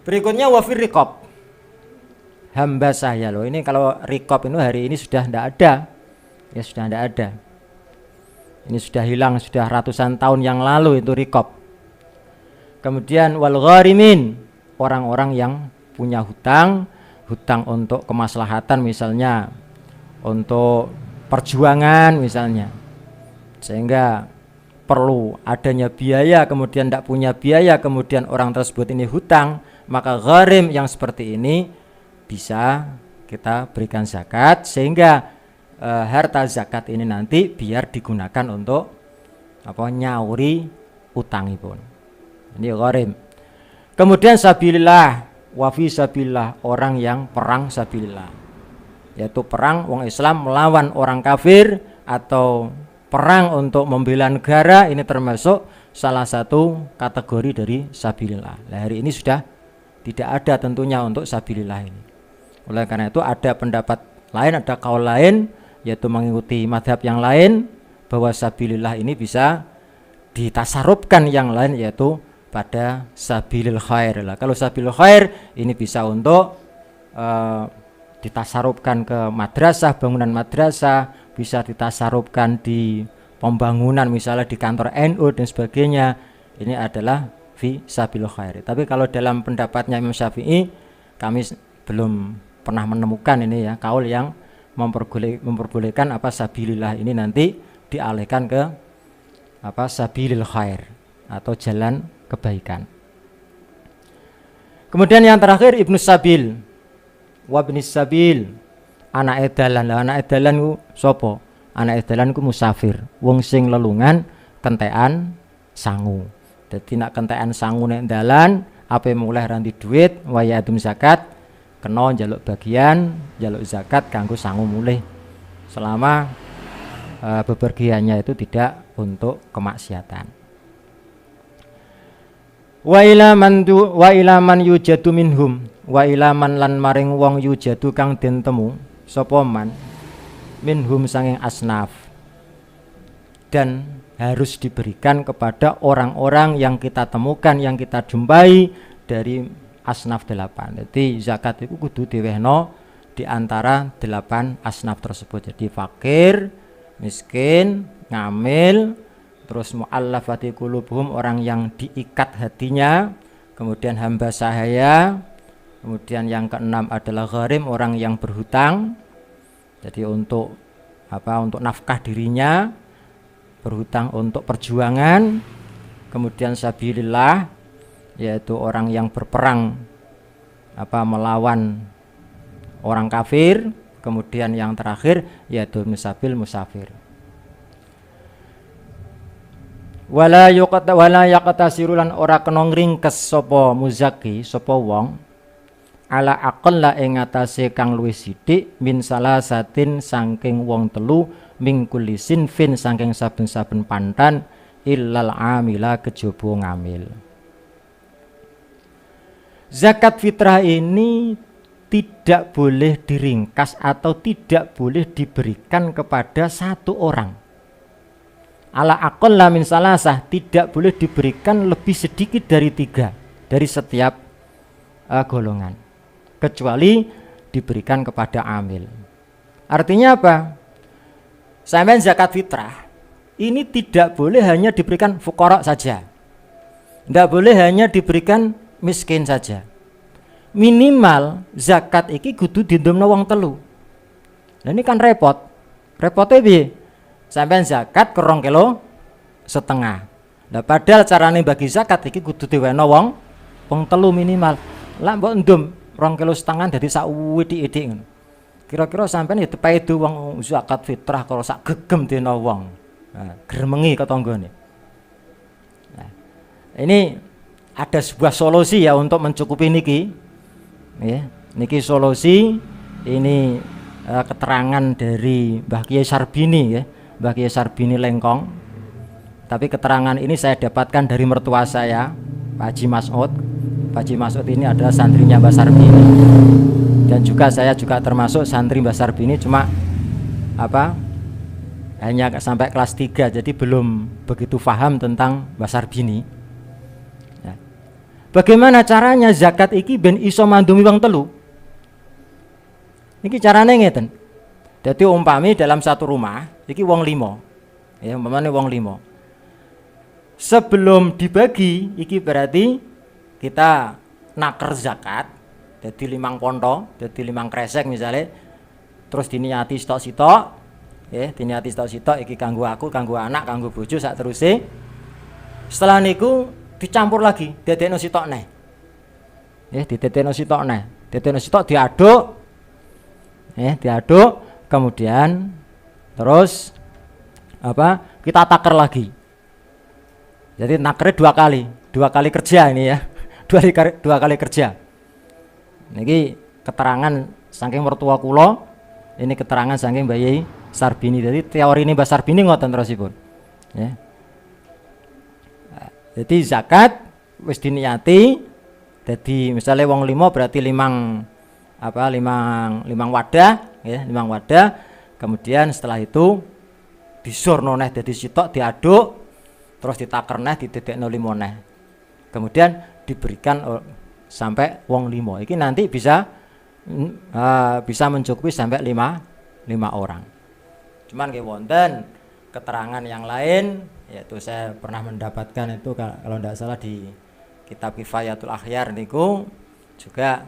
Berikutnya wafir riqab, hamba sahaya loh. Ini kalau riqab itu hari ini sudah tidak ada, ya sudah tidak ada. Ini sudah hilang, sudah ratusan tahun yang lalu itu riqab. Kemudian wal gharimin, orang-orang yang punya hutang untuk kemaslahatan misalnya, untuk perjuangan misalnya, sehingga perlu adanya biaya, kemudian tidak punya biaya, kemudian orang tersebut ini hutang, maka gharim yang seperti ini bisa kita berikan zakat, sehingga harta zakat ini nanti biar digunakan untuk nyauri utangipun. Ini gharim. Kemudian sabilillah, wafi sabilillah, orang yang perang sabilillah, yaitu perang wong Islam melawan orang kafir atau perang untuk membela negara, ini termasuk salah satu kategori dari sabilillah. Nah, hari ini sudah tidak ada tentunya untuk sabilillah ini. Oleh karena itu ada pendapat lain, ada kaul lain, yaitu mengikuti madhab yang lain, bahwa sabilillah ini bisa ditasarufkan yang lain, yaitu pada sabilil khair lah. Kalau sabilil khair ini bisa untuk ditasarufkan ke madrasah, bangunan madrasah, bisa ditasarufkan di pembangunan misalnya di kantor NU dan sebagainya. Ini adalah fi sabil khair. Tapi kalau dalam pendapatnya Imam Syafi'i, kami belum pernah menemukan ini ya kaul yang memperbolehkan apa sabilillah ini nanti dialihkan ke apa sabilil khair atau jalan kebaikan. Kemudian yang terakhir Ibnu Sabil. Wabnis Sabil, anak edalan. Lah anak edalan ku sapa? Anak edalan ku musafir, wong sing lelungan kentekan sangu. Dadi nak kentekan sangu nek dalan, ape mulai ranti duit waya adum zakat, kena njaluk bagian, njaluk zakat kanggo sangu mulih. Selama bepergiannya itu tidak untuk kemaksiatan. Wa ila man yujadu minhum, wa ila man lan maring wong yujadu kang den temu sapa man minhum sanging asnaf, dan harus diberikan kepada orang-orang yang kita temukan, yang kita jumpai dari asnaf 8. Jadi zakat itu kudu diwehno di antara 8 asnaf tersebut. Jadi fakir, miskin, ngamil, terus mu'allafati qulubuhum, orang yang diikat hatinya, kemudian hamba sahaya, kemudian yang keenam adalah gharim, orang yang berhutang. Jadi untuk apa? Untuk nafkah dirinya, berhutang untuk perjuangan. Kemudian sabilillah, yaitu orang yang berperang apa melawan orang kafir. Kemudian yang terakhir yaitu musabil musafir. Wala yaqtasirulan ora kena ngringkes sapa muzaki sapa wong ala aqalla ing atase kang luwih sithik min salasatin saking wong telu min kulli sinfin saking saben-saben pantan illal amila kejaba ngamil. Zakat fitrah ini tidak boleh diringkas atau tidak boleh diberikan kepada satu orang. Ala aqalla min salasah, tidak boleh diberikan lebih sedikit dari 3 dari setiap golongan, kecuali diberikan kepada amil. Artinya apa? Sampai zakat fitrah ini tidak boleh hanya diberikan fuqara saja, tidak boleh hanya diberikan miskin saja. Minimal zakat iki kudu dindomno wong telu. Nah ini kan repot. Repotnya piye? Sampai zakat ke 2,5 kilo. Nah padahal carane bagi zakat iki kudu diweno wong telu minimal. Lah mbok ndum 2,5 kilo dadi sak widik-widik ngono. Kira-kira sampean ya tepaedu wong zakat fitrah kalau sak gegem dina wong. Nah, gremengi ketanggane. Nah, ini ada sebuah solusi ya untuk mencukupi niki. Ya, niki solusi ini keterangan dari Mbah Kiai Sarbini ya. Mbah Kiai Sarbini Lengkong. Tapi keterangan ini saya dapatkan dari mertua saya, Pak Haji Mas'ud. Pak Haji Mas'ud ini adalah santrinya Mbah Sarbini. Dan juga saya juga termasuk santri Mbah Sarbini, cuma apa? Hanya sampai kelas 3, jadi belum begitu paham tentang Mbah Sarbini. Ya. Bagaimana caranya zakat iki ben iso mandumi wong telu? Niki carane ngeten. Jadi umpami dalam satu rumah iki wong 5. Ya, umpamane wong 5. Sebelum dibagi iki berarti kita naker zakat. Jadi 5 ponto, jadi 5 kresek misalnya. Terus diniati sitok-sitok, ya, diniati sitok-sitok iki kanggo aku, kanggo anak, kanggo bojo sak teruse. Setelah niku dicampur lagi, dadekno sitok neh. Ya, didadekno sitok neh. Dadekno sitok diaduk. Ya, diaduk. Kemudian terus apa? Kita taker lagi. Jadi nakernya 2 kali kerja ini ya. 2 kali kerja. Niki keterangan saking mertua kula, ini keterangan saking Mbah Yai Sarbini. Jadi teori ini Mbah Sarbini ngoten terusipun. Ya. Jadi zakat wis diniati. Jadi misalnya wong 5 berarti 5 wadah, ya, 5 wadah. Kemudian setelah itu disurno neh dadi sitok, diaduk, terus ditaker neh, didadekno 5 neh. Kemudian diberikan sampai wong 5. Iki nanti bisa bisa mencukupi sampai 5 orang. Cuman nggih wonten keterangan yang lain, yaitu saya pernah mendapatkan itu kalau tidak salah di kitab Kifayatul Akhyar niku juga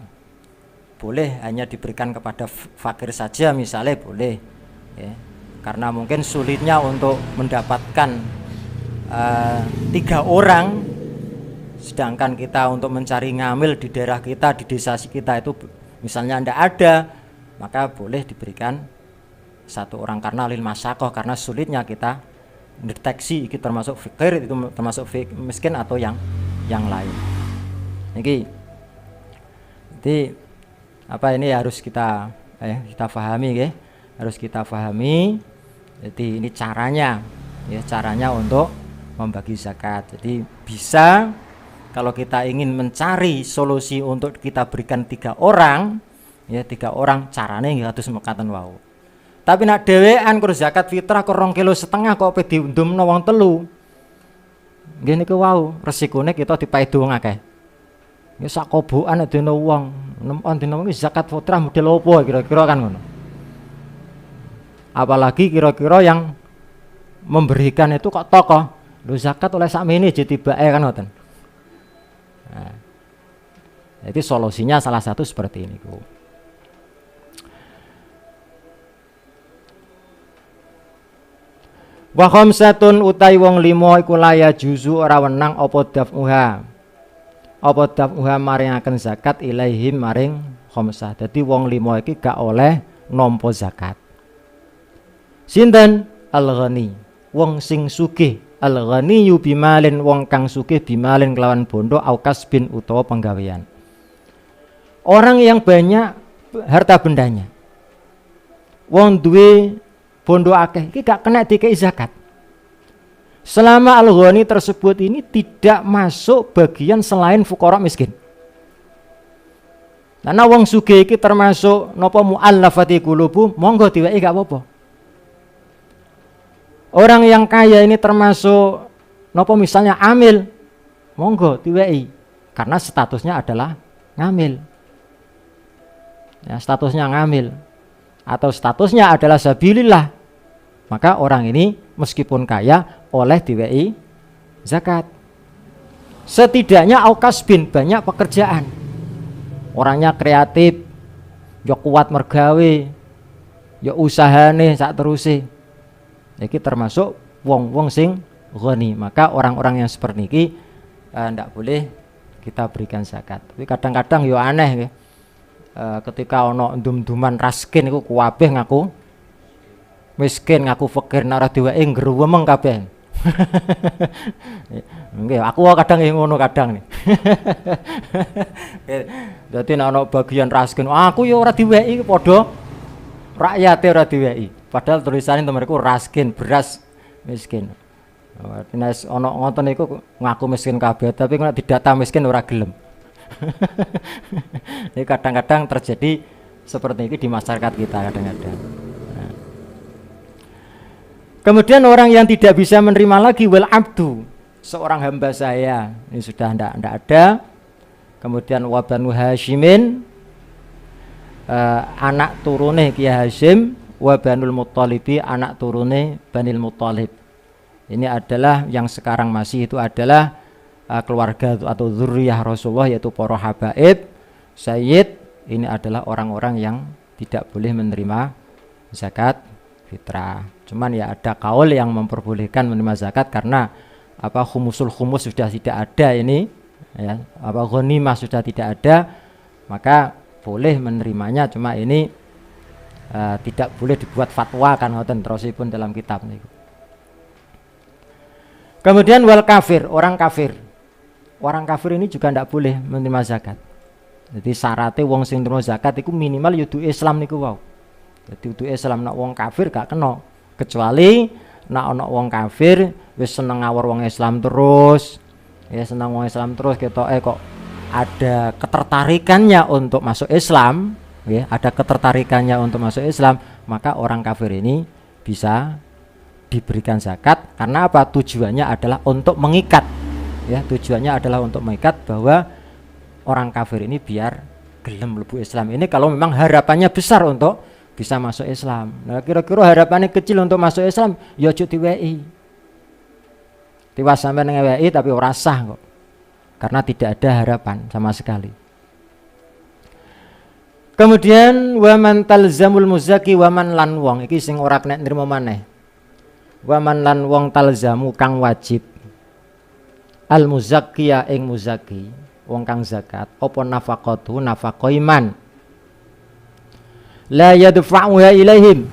boleh hanya diberikan kepada fakir saja misalnya boleh ya. Karena mungkin sulitnya untuk mendapatkan 3 orang, sedangkan kita untuk mencari ngamil di daerah kita, di desa kita itu misalnya tidak ada, maka boleh diberikan 1 orang karena lil masyakoh, karena sulitnya kita deteksi itu termasuk fakir, itu termasuk miskin atau yang lain. Jadi apa ini harus kita pahami ya, harus kita pahami. Jadi ini caranya ya, caranya untuk membagi zakat. Jadi bisa kalau kita ingin mencari solusi untuk kita berikan 3 orang ya, 3 orang carane nggih kados mekaten wau. Tapi nak dhewean kur zakat fitrah kur 2,5 kilo kok pe diundumno wong 3. Nggih niku wau resikone kita dipaedo wong akeh. Ya sak kobokan dene wong, nemen dene wong zakat fitrah model opo kira-kira kan ngono. Apalagi kira-kira yang memberikan itu kok tokoh. Lho zakat oleh sakmene aja tibake kan ngoten. Nah, jadi solusinya salah satu seperti ini Bu. Wa khamsatun utai wong 5 iku laya juzu ora wenang apa daf'uha. Apa daf'uha maringaken zakat ilaihim maring khamsah. Dadi wong 5 iki gak oleh nampa zakat. Sinten? Al-ghani, wong sing sugih. Al-ghani yu bimalin, wong kang sugih bimalin kelawan bondo au kasbin utawa penggawean. Orang yang banyak harta bendanya. Wong duwe bondo akeh iki gak kena dikei zakat. Selama al-ghani tersebut ini tidak masuk bagian selain fuqara miskin. Nah wong sugih iki termasuk napa muallafati qulubu, monggo diwehi gak apa-apa. Orang yang kaya ini termasuk napa misalnya amil, monggo diwehi karena statusnya adalah ngamil. Ya, statusnya ngamil atau statusnya adalah sabilillah, maka orang ini meskipun kaya oleh diwehi zakat. Setidaknya aukasbin, banyak pekerjaan, orangnya kreatif, yo kuat mergawe, yo usahane sak teruse. Iki termasuk wong-wong sing ghani, maka orang-orang yang seperti ini ndak boleh kita berikan zakat. Tapi kadang-kadang yo aneh ya. Ketika ono ndum-nduman raskin iku kuwabeh ngaku miskin, ngaku fakir, nek ora diwehi ngruwemeng kabeh. Nggih, aku kadang ngono kadang nih. Dadi nek ono bagian raskin, aku ya ora diwehi padha rakyate ora diwehi. Padahal tulisannya temerku raskin, beras miskin. Nek ono ngoten iku ngaku miskin kabeh, tapi nek didata miskin ora gelem. Ini kadang-kadang terjadi seperti ini di masyarakat kita kadang-kadang. Nah. Kemudian orang yang tidak bisa menerima lagi wal abdu, seorang hamba saya ini sudah tidak ada. Kemudian wabanu Hashimin, anak turune Kiai Hashim, wabanul Muttalibi, anak turune Banil Muttalib. Ini adalah yang sekarang masih itu adalah keluarga atau zuriyah Rasulullah, yaitu para habaib, sayyid. Ini adalah orang-orang yang tidak boleh menerima zakat fitrah. Cuman ya ada kaul yang memperbolehkan menerima zakat karena apa, khumusul khumus sudah tidak ada ini ya, apa ghanimah sudah tidak ada, maka boleh menerimanya. Cuma ini tidak boleh dibuat fatwa kan ngoten terusipun dalam kitab niku. Kemudian wal kafir, orang kafir. Orang kafir ini juga tidak boleh menerima zakat. Jadi syaratnya wong sing nerima zakat itu minimal yudu Islam niku wow. Jadi yudu Islam, nak wong kafir gak kena. Kecuali nak ana wong kafir wis seneng ngawur wong Islam terus. Ya seneng wong Islam terus ketoke kok ada ketertarikannya untuk masuk Islam, ya, ada ketertarikannya untuk masuk Islam, maka orang kafir ini bisa diberikan zakat. Karena apa? Tujuannya adalah untuk mengikat. Ya, tujuannya adalah untuk mengikat bahwa orang kafir ini biar gelem mlebu Islam. Ini kalau memang harapannya besar untuk bisa masuk Islam. Nah, kira-kira harapannya kecil untuk masuk Islam, ya aja diweki. Tiwas sampai ngeweki tapi ora sah kok. Karena tidak ada harapan sama sekali. Kemudian waman talzamul muzaki waman lan wong iki sing ora kena nrimo maneh. Waman lan wong talzamu kang wajib al muzakkiya ing muzaki wong kang zakat apa nafaqatu nafaqah iman la yadfa'uha ilaihim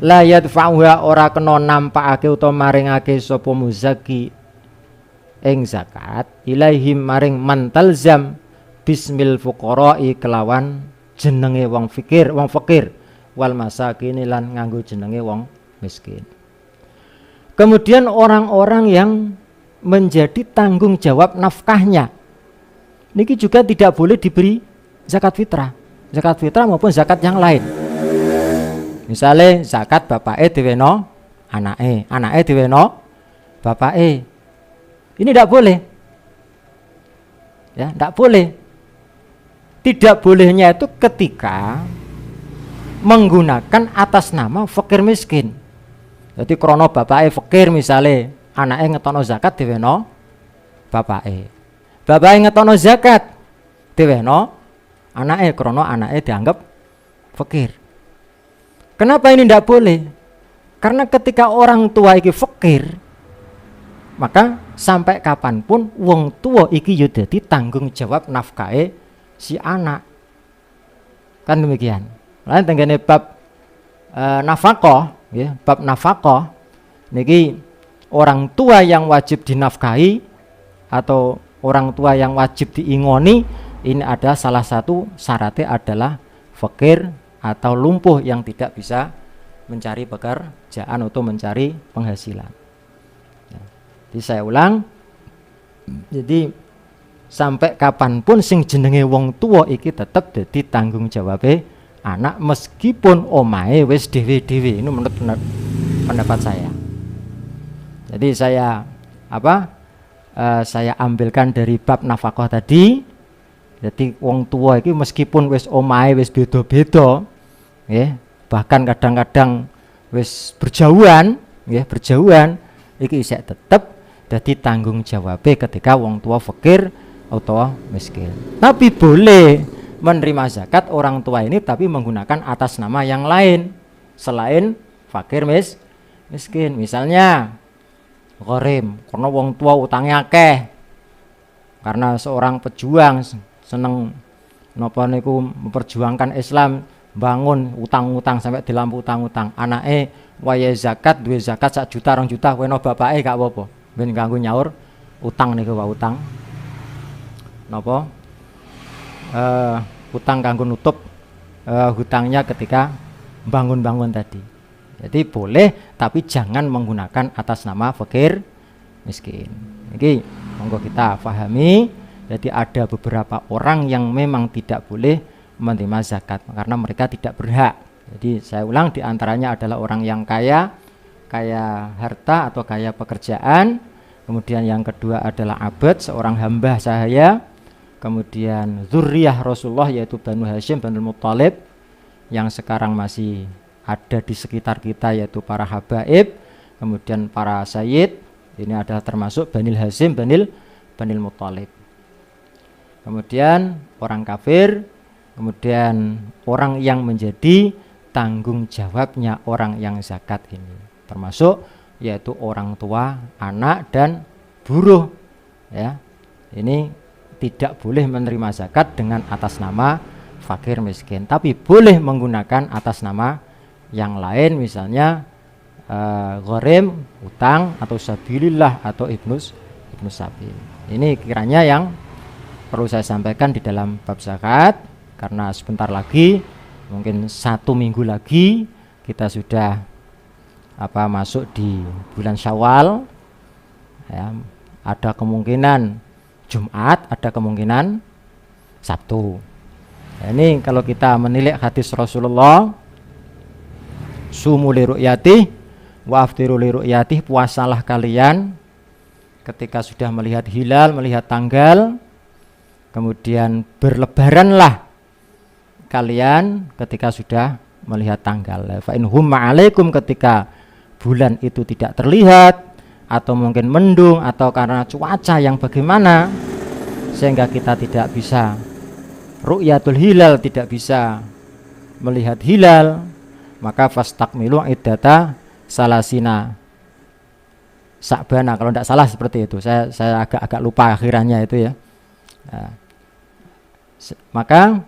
la yadfa'uha ora kena nampakake utawa maringake sapa muzaki ing zakat ilaihim maring man talzam bismil fuqara'i kelawan jenenge wong fakir wal masakin lan nganggo jenenge wong miskin. Kemudian orang-orang yang menjadi tanggung jawab nafkahnya niki juga tidak boleh diberi zakat fitrah maupun zakat yang lain. Misalnya zakat bapake diweno anake diweno bapake, ini tidak boleh ya, tidak boleh. Tidak bolehnya itu ketika menggunakan atas nama fakir miskin. Jadi krono bapake fakir misalnya anake ngetono zakat diweno bapake ngetono zakat diweno anake krono anake dianggap fakir. Kenapa ini tidak boleh? Karena ketika orang tua iki fakir, maka sampai kapanpun wong tua iki yo dadi tanggung jawab nafkahe si anak. Kan demikian. Lain tenggene bab nafkah ya, bab nafkah niki orang tua yang wajib dinafkahi atau orang tua yang wajib diingoni, ini ada salah satu syaratnya adalah fakir atau lumpuh yang tidak bisa mencari pekerjaan atau mencari penghasilan. Jadi saya ulang, jadi sampai kapanpun sing jenenge wong tua iki tetap dadi tanggung jawabe anak meskipun omahe wis dhewe-dhewe. Ini menurut pendapat saya. Jadi saya saya ambilkan dari bab nafkah tadi. Jadi wong tua iki meskipun wis omahe wis beda-beda ya, bahkan kadang-kadang wis berjauhan ya, iki isih tetep dadi tanggung jawabe ketika wong tua fakir atau miskin. Tapi boleh menerima zakat orang tua ini tapi menggunakan atas nama yang lain selain fakir miskin. Misalnya gharim, karena wong tua utangnya akeh, karena seorang pejuang seneng napa niku memperjuangkan Islam, bangun utang-utang sampai di lampu utang-utang, anake wayahe zakat duwe zakat 1 juta 2 juta weno bapake gak apa-apa ben kanggo nyaur utang niku wae utang napa utang kanggo nutup hutangnya ketika bangun-bangun tadi. Jadi boleh tapi jangan menggunakan atas nama fakir miskin. Ini monggo kita pahami. Jadi ada beberapa orang yang memang tidak boleh menerima zakat karena mereka tidak berhak. Jadi saya ulang, diantaranya adalah orang yang kaya harta atau kaya pekerjaan. Kemudian yang kedua adalah abad, seorang hamba sahaya. Kemudian zuriyah Rasulullah yaitu Banu Hashim, Banu Muttalib yang sekarang masih ada di sekitar kita yaitu para habaib. Kemudian para sayyid, ini adalah termasuk Banil Hashim, Banil Muttalib. Kemudian orang kafir, kemudian orang yang menjadi tanggung jawabnya orang yang zakat ini, termasuk yaitu orang tua, anak dan buruh ya. Ini tidak boleh menerima zakat dengan atas nama fakir miskin, tapi boleh menggunakan atas nama yang lain, misalnya gharim, utang, atau sabilillah atau ibnus sabil. Ini kiranya yang perlu saya sampaikan di dalam bab zakat, karena sebentar lagi mungkin 1 minggu lagi kita sudah masuk di bulan Syawal ya, ada kemungkinan Jumat, ada kemungkinan Sabtu. Nah, ini kalau kita menilik hadis Rasulullah, sumu li ru'yati wa aftiru li ru'yati, puasalah kalian ketika sudah melihat hilal, melihat tanggal, kemudian berlebaranlah kalian ketika sudah melihat tanggal. Fa in humma alaikum, ketika bulan itu tidak terlihat atau mungkin mendung atau karena cuaca yang bagaimana sehingga kita tidak bisa ru'yatul hilal, tidak bisa melihat hilal, maka fastakmilu iddata salasina Sa'bana, kalau tidak salah seperti itu. Saya agak lupa akhirannya itu ya. Nah, maka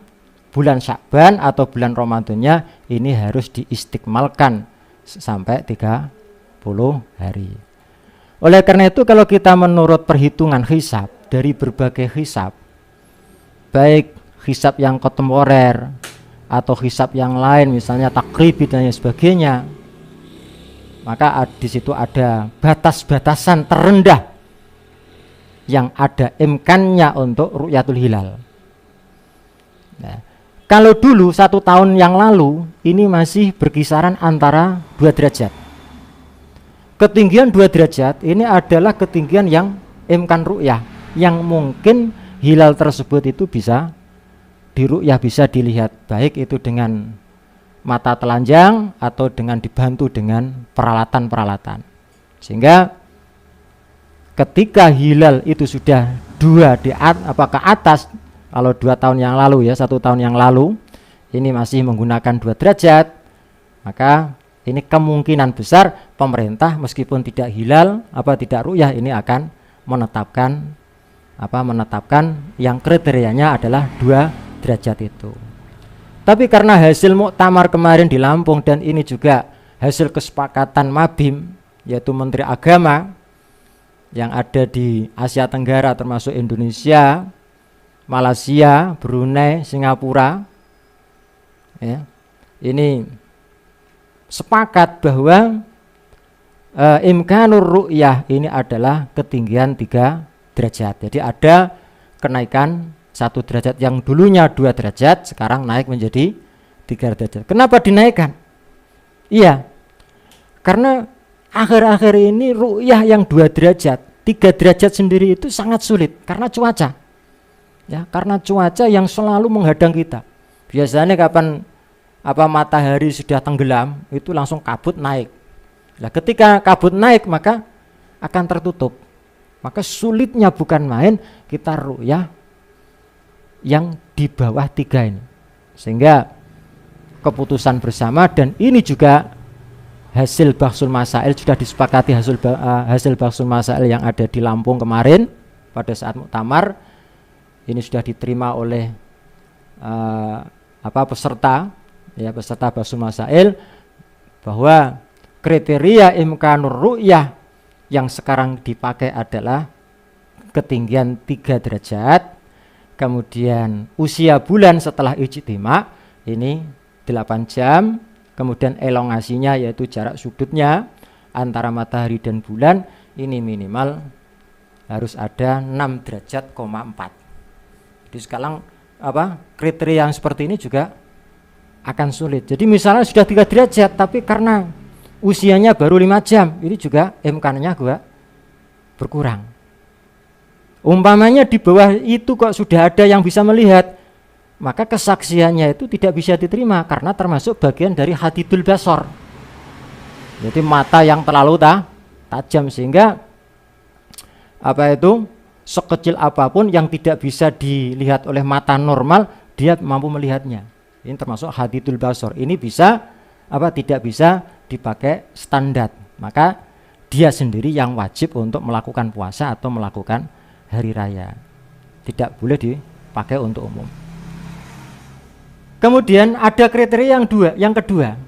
bulan Sya'ban atau bulan Ramadannya ini harus diistikmalkan sampai 30 hari. Oleh karena itu kalau kita menurut perhitungan hisab dari berbagai hisab, baik hisab yang kontemporer atau hisab yang lain misalnya takribi dan sebagainya, maka di situ ada batas-batasan terendah yang ada imkannya untuk ru'yatul hilal. Nah, kalau dulu 1 tahun yang lalu ini masih berkisaran antara 2 derajat. Ketinggian 2 derajat ini adalah ketinggian yang imkan ru'yah, yang mungkin hilal tersebut itu bisa diru'yah, bisa dilihat, baik itu dengan mata telanjang atau dengan dibantu dengan peralatan-peralatan. Sehingga ketika hilal itu sudah 2 ke atas, kalau 2 tahun yang lalu ya, 1 tahun yang lalu ini masih menggunakan 2 derajat, maka ini kemungkinan besar pemerintah meskipun tidak hilal tidak ru'yah ini akan menetapkan yang kriterianya adalah 2 derajat itu. Tapi karena hasil muktamar kemarin di Lampung dan ini juga hasil kesepakatan Mabim, yaitu Menteri Agama yang ada di Asia Tenggara termasuk Indonesia, Malaysia, Brunei, Singapura, ya, ini sepakat bahwa imkanur ru'yah ini adalah ketinggian 3 derajat. Jadi ada kenaikan 1 derajat, yang dulunya 2 derajat sekarang naik menjadi 3 derajat. Kenapa dinaikkan? Iya, karena akhir-akhir ini ru'yah yang 2 derajat, 3 derajat sendiri itu sangat sulit karena cuaca. Ya, karena cuaca yang selalu menghadang kita. Biasanya kapan matahari sudah tenggelam itu langsung kabut naik. Nah, ketika kabut naik maka akan tertutup. Maka sulitnya bukan main kita ru'yah yang di bawah 3 ini. Sehingga keputusan bersama, dan ini juga hasil Bahsul Masail, sudah disepakati hasil Bahsul Masail yang ada di Lampung kemarin pada saat muktamar. Ini sudah diterima oleh peserta Bahsul Masail, bahwa kriteria imkanur ru'yah yang sekarang dipakai adalah ketinggian 3 derajat, kemudian usia bulan setelah ijtima ini 8 jam, kemudian elongasinya yaitu jarak sudutnya antara matahari dan bulan ini minimal harus ada 6 derajat, 4. Jadi sekarang kriteria yang seperti ini juga akan sulit. Jadi misalnya sudah 3 derajat tapi karena usianya baru 5 jam, ini juga imkannya juga berkurang. Umpamanya di bawah itu kok sudah ada yang bisa melihat, maka kesaksiannya itu tidak bisa diterima karena termasuk bagian dari hadidul basor. Jadi mata yang terlalu tajam sehingga sekecil apapun yang tidak bisa dilihat oleh mata normal dia mampu melihatnya. Ini termasuk hadidul basor. Ini bisa tidak bisa dipakai standar. Maka dia sendiri yang wajib untuk melakukan puasa atau melakukan hari raya. Tidak boleh dipakai untuk umum. Kemudian ada kriteria yang kedua,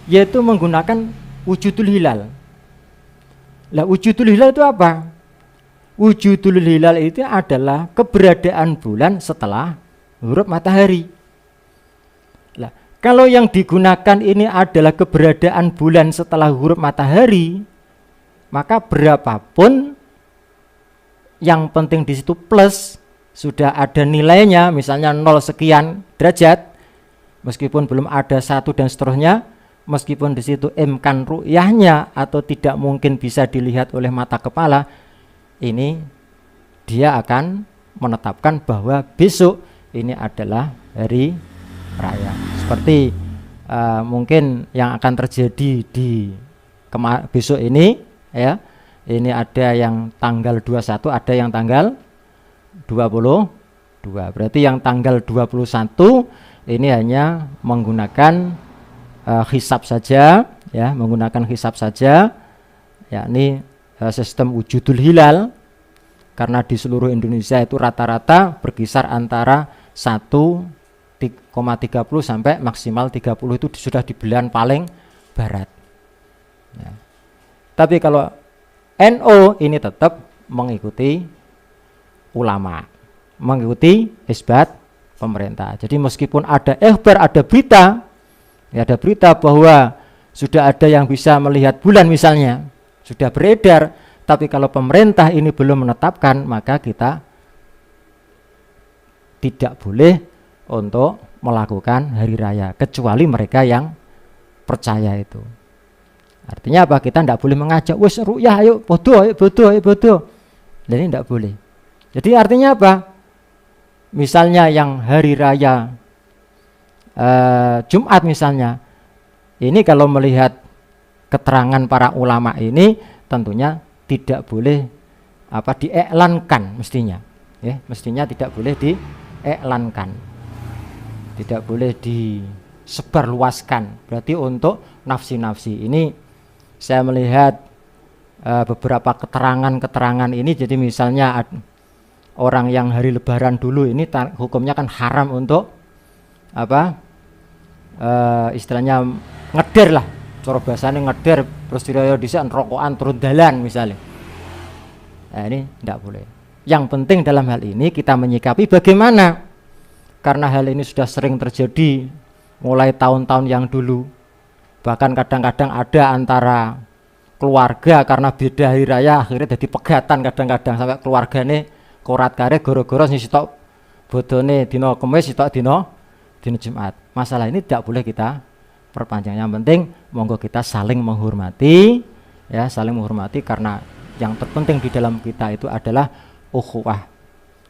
yaitu menggunakan wujudul hilal. Lah wujudul hilal itu apa? Wujudul hilal itu adalah keberadaan bulan setelah huruf matahari. Lah, kalau yang digunakan ini adalah keberadaan bulan setelah huruf matahari, maka berapapun yang penting di situ plus sudah ada nilainya, misalnya 0 sekian derajat, meskipun belum ada 1 dan seterusnya, meskipun di situ imkan ru'yahnya atau tidak mungkin bisa dilihat oleh mata kepala, ini dia akan menetapkan bahwa besok ini adalah hari raya. Seperti mungkin yang akan terjadi di besok ini ya. Ini ada yang tanggal 21, ada yang tanggal 22. Berarti yang tanggal 21 ini hanya menggunakan hisab saja ya, menggunakan hisab saja, yakni sistem wujudul hilal, karena di seluruh Indonesia itu rata-rata berkisar antara 1,30 sampai maksimal 30 itu sudah di belahan paling barat ya. Tapi kalau NU ini tetap mengikuti ulama, mengikuti isbat pemerintah. Jadi meskipun ada ikhbar, ada berita ya, ada berita bahwa sudah ada yang bisa melihat bulan misalnya, sudah beredar, tapi kalau pemerintah ini belum menetapkan, maka kita tidak boleh untuk melakukan hari raya, kecuali mereka yang percaya itu. Artinya apa? Kita tidak boleh mengajak, wes ru'yah ayo bodoh, ayo bodoh, ayo bodoh. Dan ini tidak boleh. Jadi artinya apa? Misalnya yang hari raya Jumat misalnya, ini kalau melihat keterangan para ulama ini tentunya tidak boleh diiklankan mestinya ya, mestinya tidak boleh diiklankan, tidak boleh disebarluaskan. Berarti untuk nafsi-nafsi ini saya melihat beberapa keterangan ini. Jadi misalnya orang yang hari lebaran dulu ini hukumnya kan haram untuk istilahnya ngeder lah, cara bahasanya ngeder, terus diraya dhisik rokokan turun dalan misalnya. Nah ini tidak boleh. Yang penting dalam hal ini kita menyikapi bagaimana, karena hal ini sudah sering terjadi mulai tahun-tahun yang dulu. Bahkan kadang-kadang ada antara keluarga karena beda hari raya akhirnya jadi pegatan, kadang-kadang sampai keluargane korat kare goro-goro sing sitok bodone dina Kamis, sitok dina Jumat. Masalah ini tidak boleh kita perpanjang. Yang penting monggo kita saling menghormati ya, saling menghormati, karena yang terpenting di dalam kita itu adalah ukhuwah.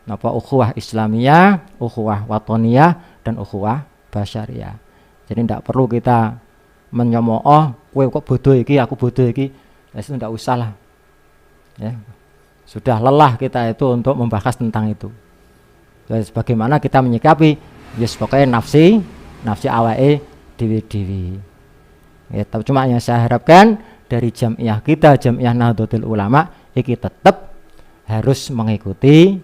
Napa ukhuwah Islamiyah, ukhuwah watoniyah, dan ukhuwah basyariyah. Jadi tidak perlu kita menyemooh, kowe kok bodoh iki, aku bodoh iki. Ya itu tidak usah lah. Ya. Sudah lelah kita itu untuk membahas tentang itu. Jadi bagaimana kita menyikapi, yes pokoknya nafsi awake dewi-dewi. Ya, tapi cuma yang saya harapkan dari jamiah kita, jamiah Nahdlatul Ulama, iki tetap harus mengikuti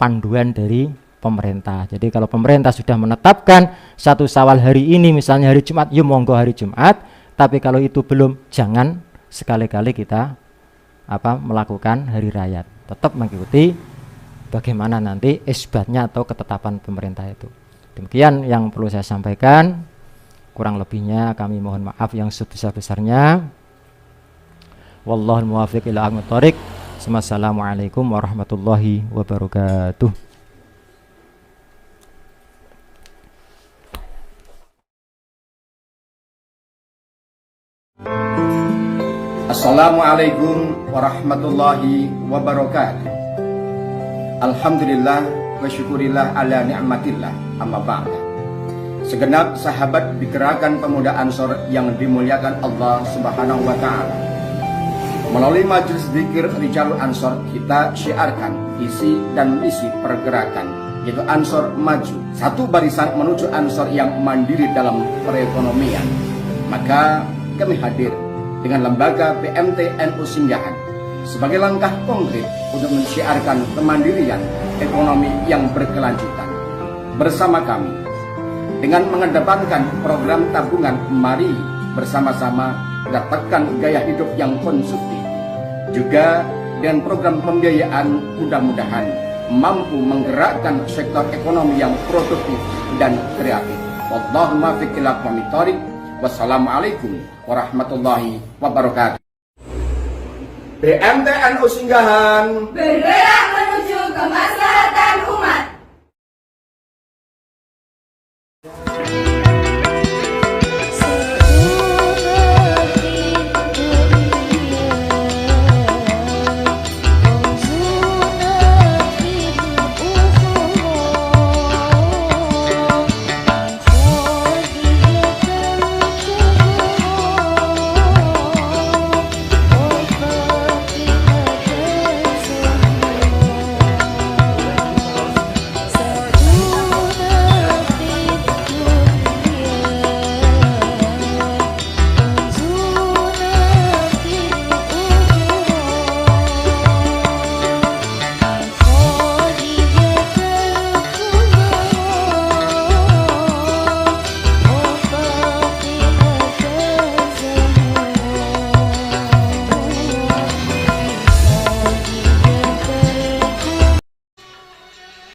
panduan dari pemerintah. Jadi kalau pemerintah sudah menetapkan satu Syawal hari ini, misalnya hari Jumat, ya monggo hari Jumat. Tapi kalau itu belum, jangan sekali-kali kita melakukan hari raya. Tetap mengikuti bagaimana nanti isbatnya atau ketetapan pemerintah itu. Demikian yang perlu saya sampaikan. Kurang lebihnya kami mohon maaf yang sebesar-besarnya. Wallahul muwaffiq ila aqwamit thoriq. Wassalamualaikum warahmatullahi wabarakatuh. Assalamualaikum warahmatullahi wabarakatuh. Alhamdulillah wa syukurillah ala ni'matillah, amma ba'd. Segenap sahabat di gerakan pemuda Ansor yang dimuliakan Allah Subhanahu wa ta'ala, melalui majelis zikir Rijalul Ansor kita syiarkan isi dan misi pergerakan, yaitu Ansor Maju, satu barisan menuju Ansor yang mandiri dalam perekonomian. Maka kami hadir dengan lembaga PMT NU Singgahan sebagai langkah konkret untuk mensyiarkan kemandirian ekonomi yang berkelanjutan. Bersama kami dengan mengedepankan program tabungan, mari bersama-sama dapatkan gaya hidup yang konsumtif. Juga dengan program pembiayaan, mudah-mudahan mampu menggerakkan sektor ekonomi yang produktif dan kreatif. Wallahu muwaffiq ila aqwamit thoriq. Wassalamualaikum warahmatullahi wabarakatuh. PMT NU Singgahan bergerak menuju kemaslahatan